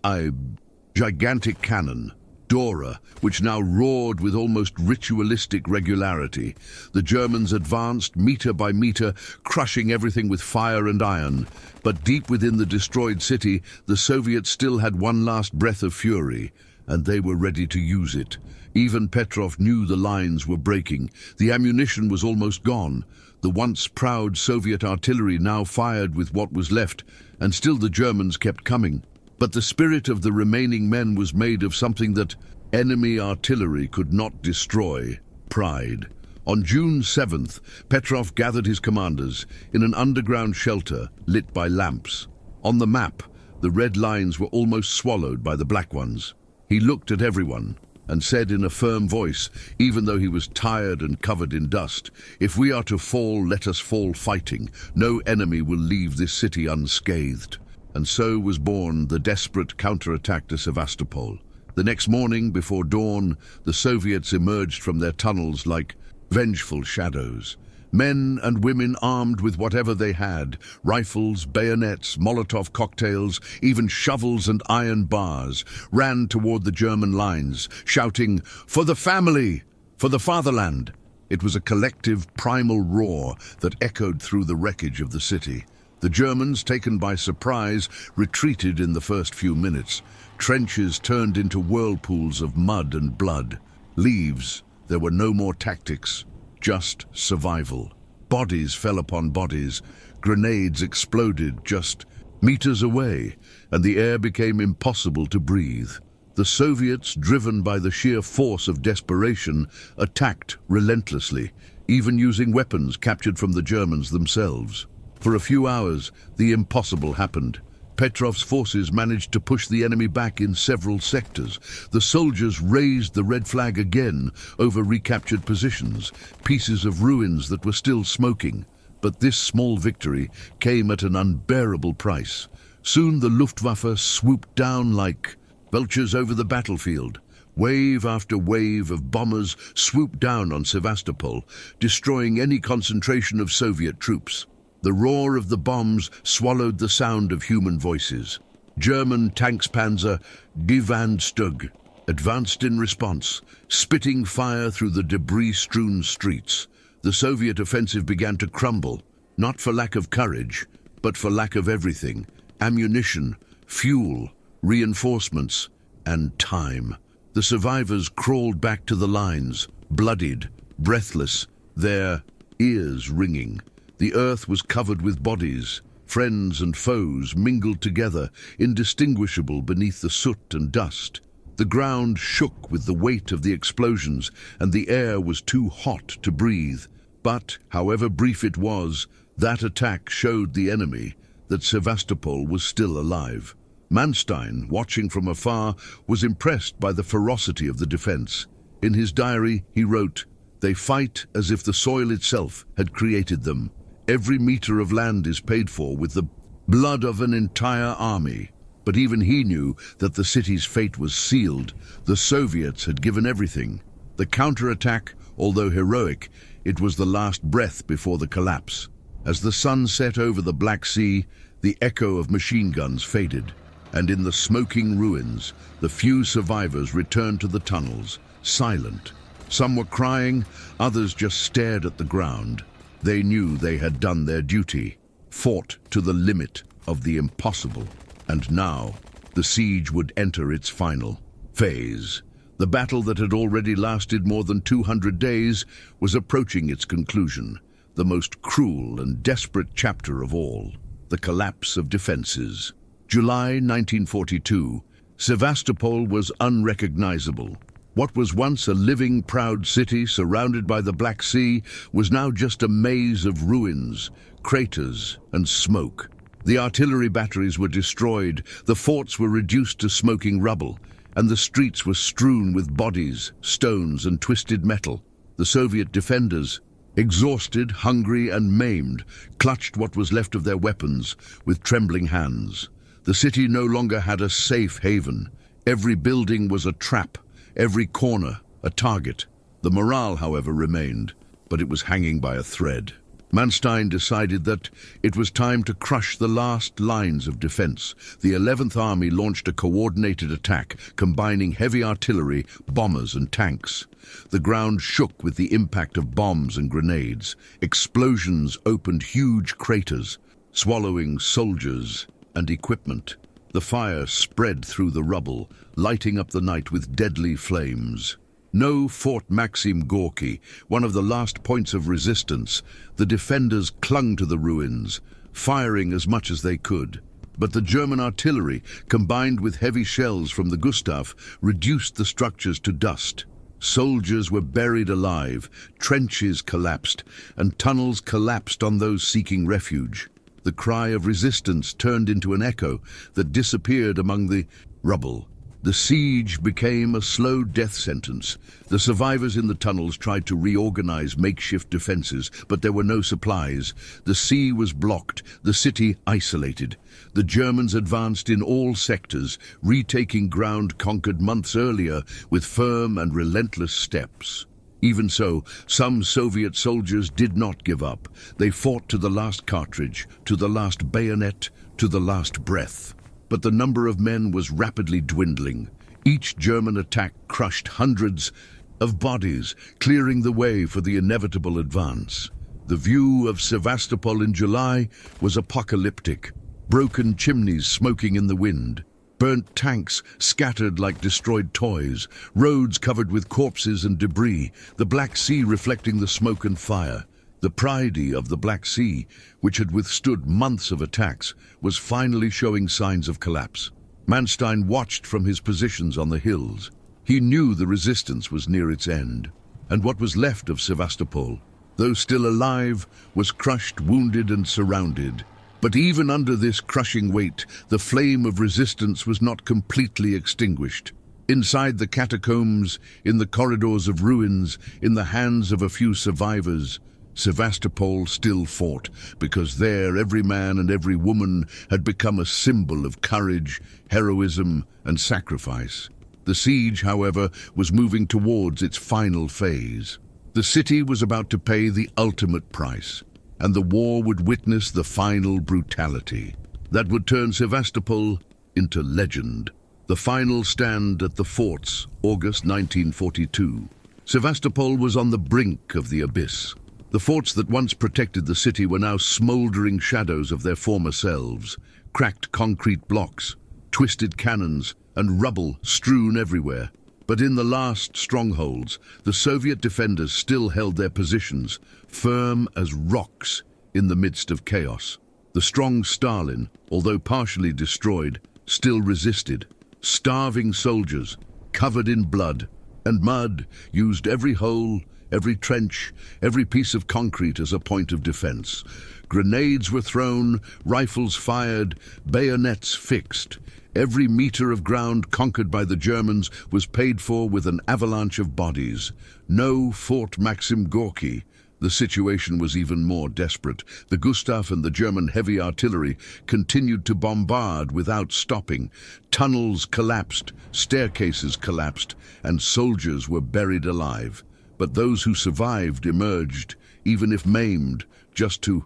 gigantic cannon. Dora, which now roared with almost ritualistic regularity. The Germans advanced meter by meter, crushing everything with fire and iron. But deep within the destroyed city, the Soviets still had one last breath of fury, and they were ready to use it. Even Petrov knew the lines were breaking. The ammunition was almost gone. The once proud Soviet artillery now fired with what was left, and still the Germans kept coming. But the spirit of the remaining men was made of something that enemy artillery could not destroy: pride. On June 7th, Petrov gathered his commanders in an underground shelter lit by lamps. On the map, the red lines were almost swallowed by the black ones. He looked at everyone and said in a firm voice, even though he was tired and covered in dust, "If we are to fall, let us fall fighting. No enemy will leave this city unscathed." And so was born the desperate counterattack to Sevastopol. The next morning, before dawn, the Soviets emerged from their tunnels like vengeful shadows. Men and women armed with whatever they had: rifles, bayonets, Molotov cocktails, even shovels and iron bars, ran toward the German lines, shouting, "For the family! For the fatherland!" It was a collective, primal roar that echoed through the wreckage of the city. The Germans, taken by surprise, retreated in the first few minutes. Trenches turned into whirlpools of mud and blood. Leaves. There were no more tactics, just survival. Bodies fell upon bodies. Grenades exploded just meters away, and the air became impossible to breathe. The Soviets, driven by the sheer force of desperation, attacked relentlessly, even using weapons captured from the Germans themselves. For a few hours, the impossible happened. Petrov's forces managed to push the enemy back in several sectors. The soldiers raised the red flag again over recaptured positions, pieces of ruins that were still smoking. But this small victory came at an unbearable price. Soon the Luftwaffe swooped down like vultures over the battlefield. Wave after wave of bombers swooped down on Sevastopol, destroying any concentration of Soviet troops. The roar of the bombs swallowed the sound of human voices. German Tankspanzer Gewandstug advanced in response, spitting fire through the debris-strewn streets. The Soviet offensive began to crumble, not for lack of courage, but for lack of everything: ammunition, fuel, reinforcements, and time. The survivors crawled back to the lines, bloodied, breathless, their ears ringing. The earth was covered with bodies. Friends and foes mingled together, indistinguishable beneath the soot and dust. The ground shook with the weight of the explosions, and the air was too hot to breathe. But, however brief it was, that attack showed the enemy that Sevastopol was still alive. Manstein, watching from afar, was impressed by the ferocity of the defense. In his diary, he wrote, "They fight as if the soil itself had created them. Every meter of land is paid for with the blood of an entire army." But even he knew that the city's fate was sealed. The Soviets had given everything. The counterattack, although heroic, it was the last breath before the collapse. As the sun set over the Black Sea, the echo of machine guns faded, and in the smoking ruins, the few survivors returned to the tunnels, silent. Some were crying, others just stared at the ground. They knew they had done their duty, fought to the limit of the impossible. And now, the siege would enter its final phase. The battle that had already lasted more than 200 days was approaching its conclusion, the most cruel and desperate chapter of all: the collapse of defenses. July 1942, Sevastopol was unrecognizable. What was once a living, proud city surrounded by the Black Sea was now just a maze of ruins, craters, and smoke. The artillery batteries were destroyed, the forts were reduced to smoking rubble, and the streets were strewn with bodies, stones, and twisted metal. The Soviet defenders, exhausted, hungry, and maimed, clutched what was left of their weapons with trembling hands. The city no longer had a safe haven. Every building was a trap, every corner a target. The morale, however, remained, but it was hanging by a thread. Manstein decided that it was time to crush the last lines of defense. The 11th Army launched a coordinated attack, combining heavy artillery, bombers and tanks. The ground shook with the impact of bombs and grenades. Explosions opened huge craters, swallowing soldiers and equipment. The fire spread through the rubble, lighting up the night with deadly flames. No Fort Maxim Gorky, one of the last points of resistance, the defenders clung to the ruins, firing as much as they could. But the German artillery, combined with heavy shells from the Gustav, reduced the structures to dust. Soldiers were buried alive, trenches collapsed, and tunnels collapsed on those seeking refuge. The cry of resistance turned into an echo that disappeared among the rubble. The siege became a slow death sentence. The survivors in the tunnels tried to reorganize makeshift defenses, but there were no supplies. The sea was blocked, the city isolated. The Germans advanced in all sectors, retaking ground conquered months earlier with firm and relentless steps. Even so, some Soviet soldiers did not give up. They fought to the last cartridge, to the last bayonet, to the last breath. But the number of men was rapidly dwindling. Each German attack crushed hundreds of bodies, clearing the way for the inevitable advance. The view of Sevastopol in July was apocalyptic. Broken chimneys smoking in the wind, burnt tanks scattered like destroyed toys, roads covered with corpses and debris, the Black Sea reflecting the smoke and fire. The pride of the Black Sea, which had withstood months of attacks, was finally showing signs of collapse. Manstein watched from his positions on the hills. He knew the resistance was near its end, and what was left of Sevastopol, though still alive, was crushed, wounded and surrounded. But even under this crushing weight, the flame of resistance was not completely extinguished. Inside the catacombs, in the corridors of ruins, in the hands of a few survivors, Sevastopol still fought, because there every man and every woman had become a symbol of courage, heroism, and sacrifice. The siege, however, was moving towards its final phase. The city was about to pay the ultimate price, and the war would witness the final brutality that would turn Sevastopol into legend. The final stand at the forts, August 1942. Sevastopol was on the brink of the abyss. The forts that once protected the city were now smoldering shadows of their former selves, cracked concrete blocks, twisted cannons, and rubble strewn everywhere. But in the last strongholds, the Soviet defenders still held their positions, firm as rocks in the midst of chaos. The strong Stalin, although partially destroyed, still resisted. Starving soldiers, covered in blood and mud, used every hole, every trench, every piece of concrete as a point of defense. Grenades were thrown, rifles fired, bayonets fixed. Every meter of ground conquered by the Germans was paid for with an avalanche of bodies. No Fort Maxim Gorky. The situation was even more desperate. The Gustav and the German heavy artillery continued to bombard without stopping. Tunnels collapsed, staircases collapsed, and soldiers were buried alive. But those who survived emerged, even if maimed, just to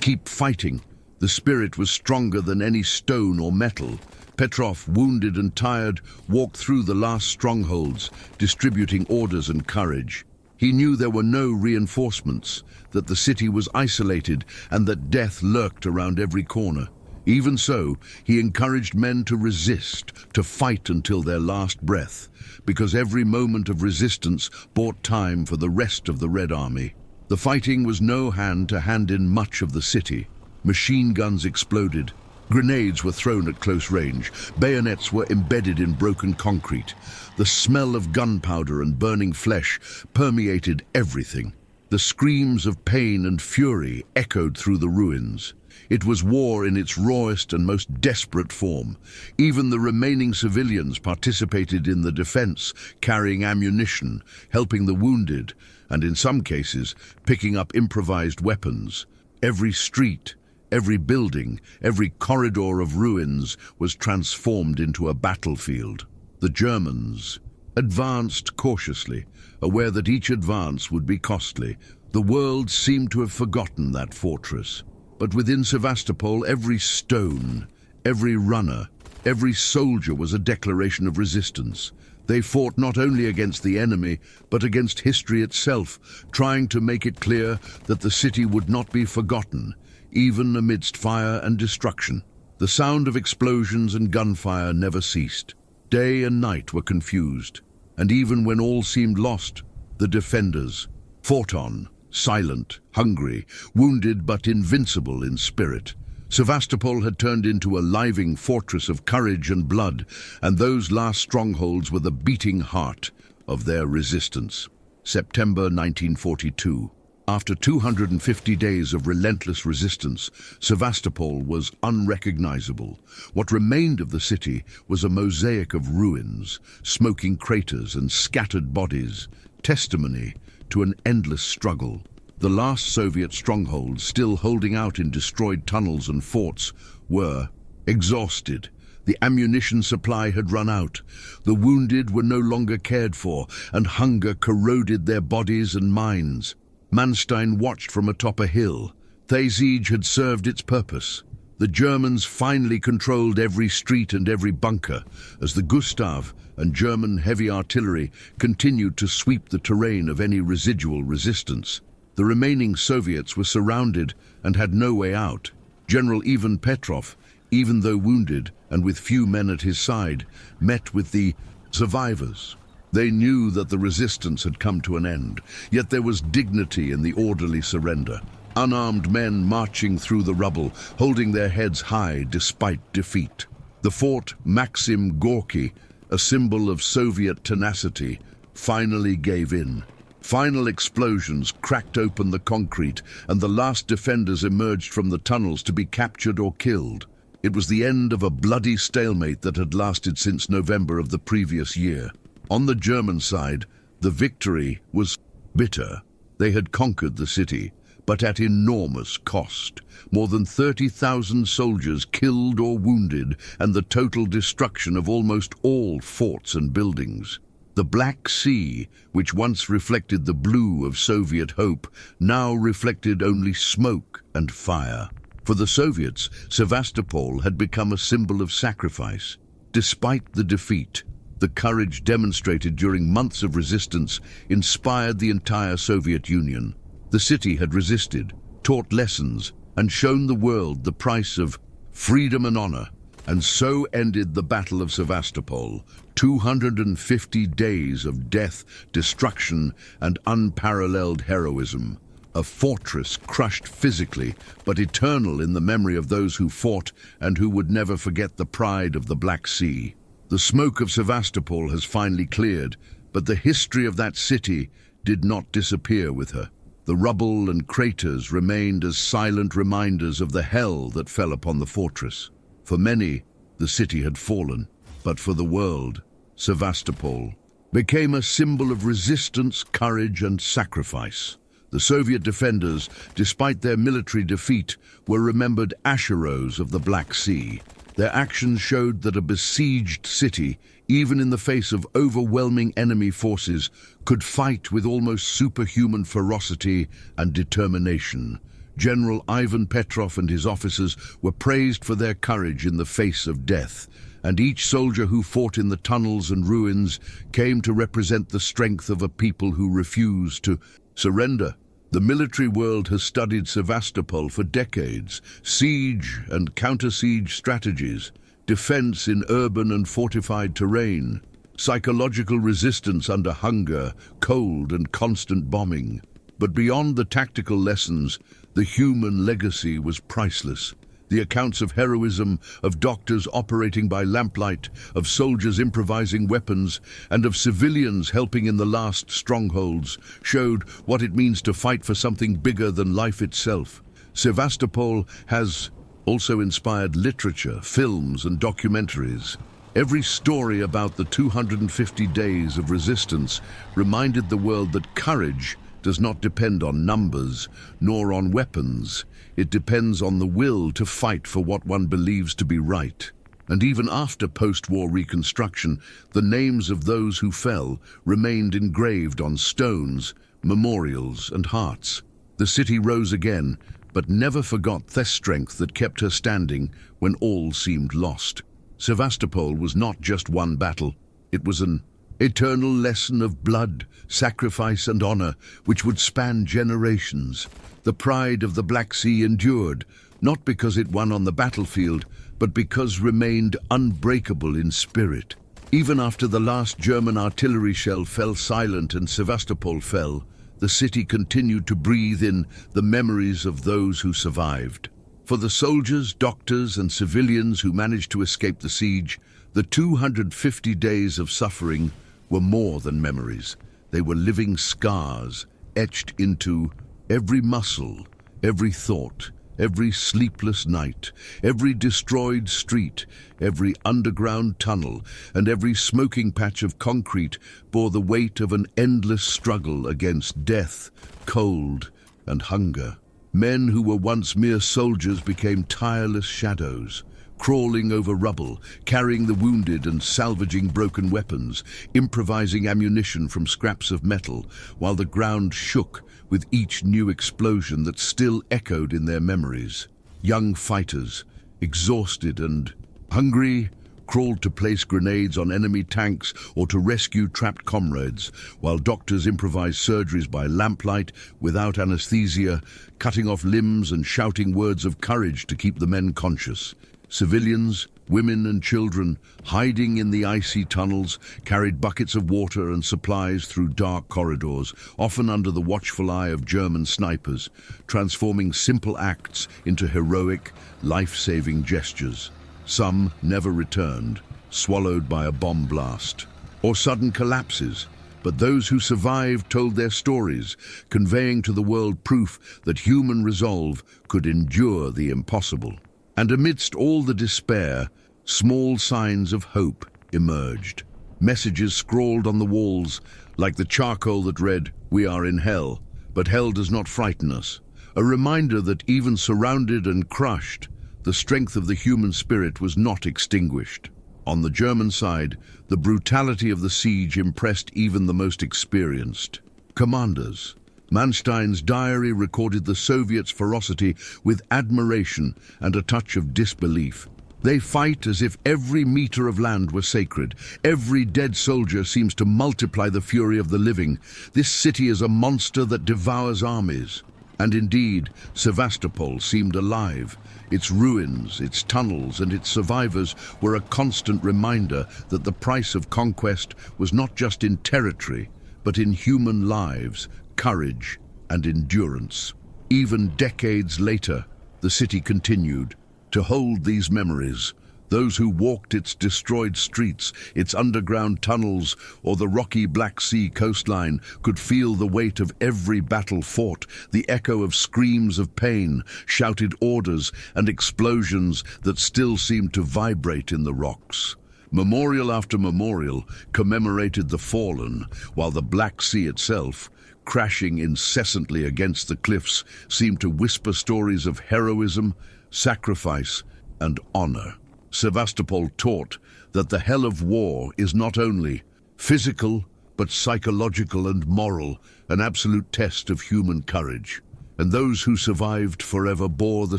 keep fighting. The spirit was stronger than any stone or metal. Petrov, wounded and tired, walked through the last strongholds, distributing orders and courage. He knew there were no reinforcements, that the city was isolated, and that death lurked around every corner. Even so, he encouraged men to resist, to fight until their last breath, because every moment of resistance bought time for the rest of the Red Army. The fighting was no hand to hand in much of the city. Machine guns exploded. Grenades were thrown at close range. Bayonets were embedded in broken concrete. The smell of gunpowder and burning flesh permeated everything. The screams of pain and fury echoed through the ruins. It was war in its rawest and most desperate form. Even the remaining civilians participated in the defense, carrying ammunition, helping the wounded, and in some cases, picking up improvised weapons. Every street, every building, every corridor of ruins was transformed into a battlefield. The Germans advanced cautiously, aware that each advance would be costly. The world seemed to have forgotten that fortress. But within Sevastopol, every stone, every runner, every soldier was a declaration of resistance. They fought not only against the enemy, but against history itself, trying to make it clear that the city would not be forgotten, even amidst fire and destruction. The sound of explosions and gunfire never ceased. Day and night were confused, and even when all seemed lost, the defenders fought on, silent, hungry, wounded but invincible in spirit. Sevastopol had turned into a living fortress of courage and blood, and those last strongholds were the beating heart of their resistance. September 1942. After 250 days of relentless resistance, Sevastopol was unrecognizable. What remained of the city was a mosaic of ruins, smoking craters and scattered bodies, testimony to an endless struggle. The last Soviet strongholds, still holding out in destroyed tunnels and forts, were exhausted. The ammunition supply had run out. The wounded were no longer cared for, and hunger corroded their bodies and minds. Manstein watched from atop a hill. Siege had served its purpose. The Germans finally controlled every street and every bunker, as the Gustav and German heavy artillery continued to sweep the terrain of any residual resistance. The remaining Soviets were surrounded and had no way out. General Ivan Petrov, even though wounded and with few men at his side, met with the survivors. They knew that the resistance had come to an end, yet there was dignity in the orderly surrender. Unarmed men marching through the rubble, holding their heads high despite defeat. The fort Maxim Gorky, a symbol of Soviet tenacity, finally gave in. Final explosions cracked open the concrete, and the last defenders emerged from the tunnels to be captured or killed. It was the end of a bloody stalemate that had lasted since November of the previous year. On the German side, the victory was bitter. They had conquered the city, but at enormous cost. More than 30,000 soldiers killed or wounded, and the total destruction of almost all forts and buildings. The Black Sea, which once reflected the blue of Soviet hope, now reflected only smoke and fire. For the Soviets, Sevastopol had become a symbol of sacrifice. Despite the defeat, the courage demonstrated during months of resistance inspired the entire Soviet Union. The city had resisted, taught lessons, and shown the world the price of freedom and honor. And so ended the Battle of Sevastopol, 250 days of death, destruction, and unparalleled heroism. A fortress crushed physically, but eternal in the memory of those who fought and who would never forget the pride of the Black Sea. The smoke of Sevastopol has finally cleared, but the history of that city did not disappear with her. The rubble and craters remained as silent reminders of the hell that fell upon the fortress. For many, the city had fallen, but for the world, Sevastopol became a symbol of resistance, courage, and sacrifice. The Soviet defenders, despite their military defeat, were remembered asheros of the Black Sea. Their actions showed that a besieged city, even in the face of overwhelming enemy forces, could fight with almost superhuman ferocity and determination. General Ivan Petrov and his officers were praised for their courage in the face of death, and each soldier who fought in the tunnels and ruins came to represent the strength of a people who refused to surrender. The military world has studied Sevastopol for decades. Siege and counter-siege strategies, defense in urban and fortified terrain, psychological resistance under hunger, cold, and constant bombing. But beyond the tactical lessons, the human legacy was priceless. The accounts of heroism, of doctors operating by lamplight, of soldiers improvising weapons, and of civilians helping in the last strongholds showed what it means to fight for something bigger than life itself. Sevastopol has also inspired literature, films, and documentaries. Every story about the 250 days of resistance reminded the world that courage does not depend on numbers, nor on weapons. It depends on the will to fight for what one believes to be right. And even after post-war reconstruction, the names of those who fell remained engraved on stones, memorials, and hearts. The city rose again, but never forgot the strength that kept her standing when all seemed lost. Sevastopol was not just one battle. It was an eternal lesson of blood, sacrifice, and honor, which would span generations. The pride of the Black Sea endured, not because it won on the battlefield, but because remained unbreakable in spirit. Even after the last German artillery shell fell silent and Sevastopol fell, the city continued to breathe in the memories of those who survived. For the soldiers, doctors, and civilians who managed to escape the siege, the 250 days of suffering were more than memories. They were living scars, etched into every muscle, every thought, every sleepless night, every destroyed street, every underground tunnel, and every smoking patch of concrete bore the weight of an endless struggle against death, cold, and hunger. Men who were once mere soldiers became tireless shadows, crawling over rubble, carrying the wounded and salvaging broken weapons, improvising ammunition from scraps of metal, while the ground shook with each new explosion that still echoed in their memories. Young fighters, exhausted and hungry, crawled to place grenades on enemy tanks or to rescue trapped comrades, while doctors improvised surgeries by lamplight without anesthesia, cutting off limbs and shouting words of courage to keep the men conscious. Civilians, women and children, hiding in the icy tunnels, carried buckets of water and supplies through dark corridors, often under the watchful eye of German snipers, transforming simple acts into heroic, life-saving gestures. Some never returned, swallowed by a bomb blast or sudden collapses, but those who survived told their stories, conveying to the world proof that human resolve could endure the impossible. And amidst all the despair, small signs of hope emerged. Messages scrawled on the walls, like the charcoal that read, "We are in hell, but hell does not frighten us." A reminder that even surrounded and crushed, the strength of the human spirit was not extinguished. On the German side, the brutality of the siege impressed even the most experienced commanders. Manstein's diary recorded the Soviets' ferocity with admiration and a touch of disbelief. They fight as if every meter of land were sacred. Every dead soldier seems to multiply the fury of the living. This city is a monster that devours armies. And indeed, Sevastopol seemed alive. Its ruins, its tunnels, and its survivors were a constant reminder that the price of conquest was not just in territory, but in human lives, courage, and endurance. Even decades later, the city continued to hold these memories. Those who walked its destroyed streets, its underground tunnels, or the rocky Black Sea coastline could feel the weight of every battle fought, the echo of screams of pain, shouted orders, and explosions that still seemed to vibrate in the rocks. Memorial after memorial commemorated the fallen, while the Black Sea itself, crashing incessantly against the cliffs, seemed to whisper stories of heroism, sacrifice, and honor. Sevastopol taught that the hell of war is not only physical, but psychological and moral, an absolute test of human courage. And those who survived forever bore the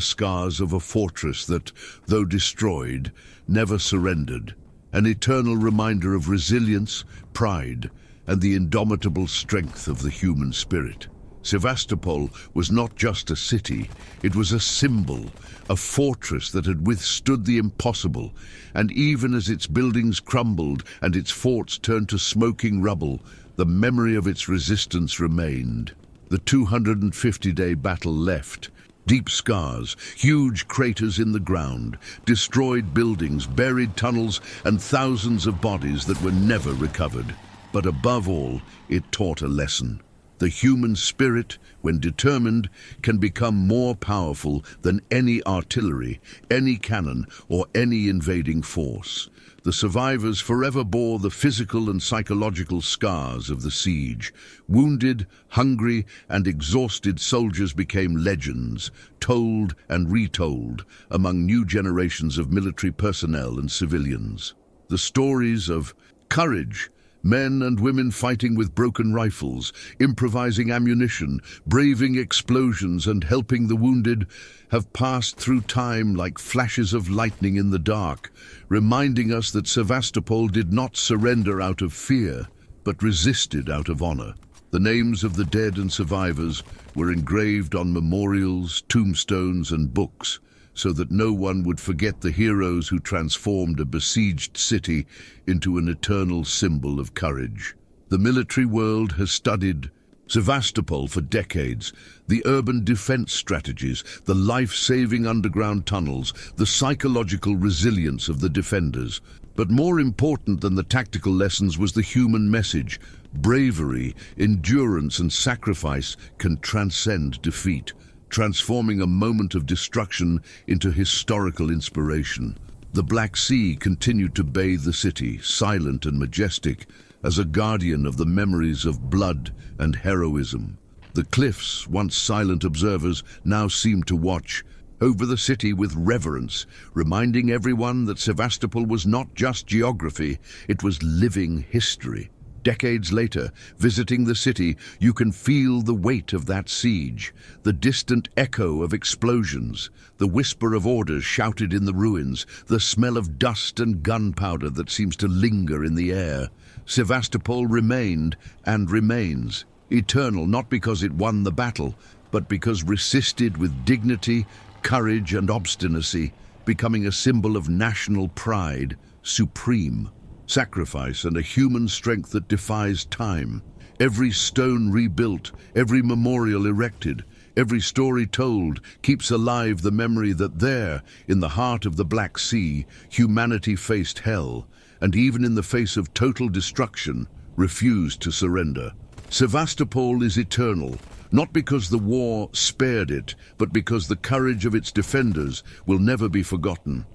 scars of a fortress that, though destroyed, never surrendered, an eternal reminder of resilience, pride, and the indomitable strength of the human spirit. Sevastopol was not just a city, it was a symbol, a fortress that had withstood the impossible, and even as its buildings crumbled and its forts turned to smoking rubble, the memory of its resistance remained. The 250-day battle left deep scars, huge craters in the ground, destroyed buildings, buried tunnels, and thousands of bodies that were never recovered. But above all, it taught a lesson. The human spirit, when determined, can become more powerful than any artillery, any cannon, or any invading force. The survivors forever bore the physical and psychological scars of the siege. Wounded, hungry, and exhausted soldiers became legends, told and retold among new generations of military personnel and civilians. The stories of courage, Men and women fighting with broken rifles, improvising ammunition, braving explosions and helping the wounded, have passed through time like flashes of lightning in the dark, reminding us that Sevastopol did not surrender out of fear, but resisted out of honor. The names of the dead and survivors were engraved on memorials, tombstones and books, so that no one would forget the heroes who transformed a besieged city into an eternal symbol of courage. The military world has studied Sevastopol for decades, the urban defense strategies, the life-saving underground tunnels, the psychological resilience of the defenders. But more important than the tactical lessons was the human message. Bravery, endurance and sacrifice can transcend defeat, transforming a moment of destruction into historical inspiration. The Black Sea continued to bathe the city, silent and majestic, as a guardian of the memories of blood and heroism. The cliffs, once silent observers, now seemed to watch over the city with reverence, reminding everyone that Sevastopol was not just geography, it was living history. Decades later, visiting the city, you can feel the weight of that siege, the distant echo of explosions, the whisper of orders shouted in the ruins, the smell of dust and gunpowder that seems to linger in the air. Sevastopol remained and remains, eternal not because it won the battle, but because resisted with dignity, courage and obstinacy, becoming a symbol of national pride, supreme sacrifice and a human strength that defies time. Every stone rebuilt, every memorial erected, every story told keeps alive the memory that there, in the heart of the Black Sea, humanity faced hell, and even in the face of total destruction, refused to surrender. Sevastopol is eternal, not because the war spared it, but because the courage of its defenders will never be forgotten.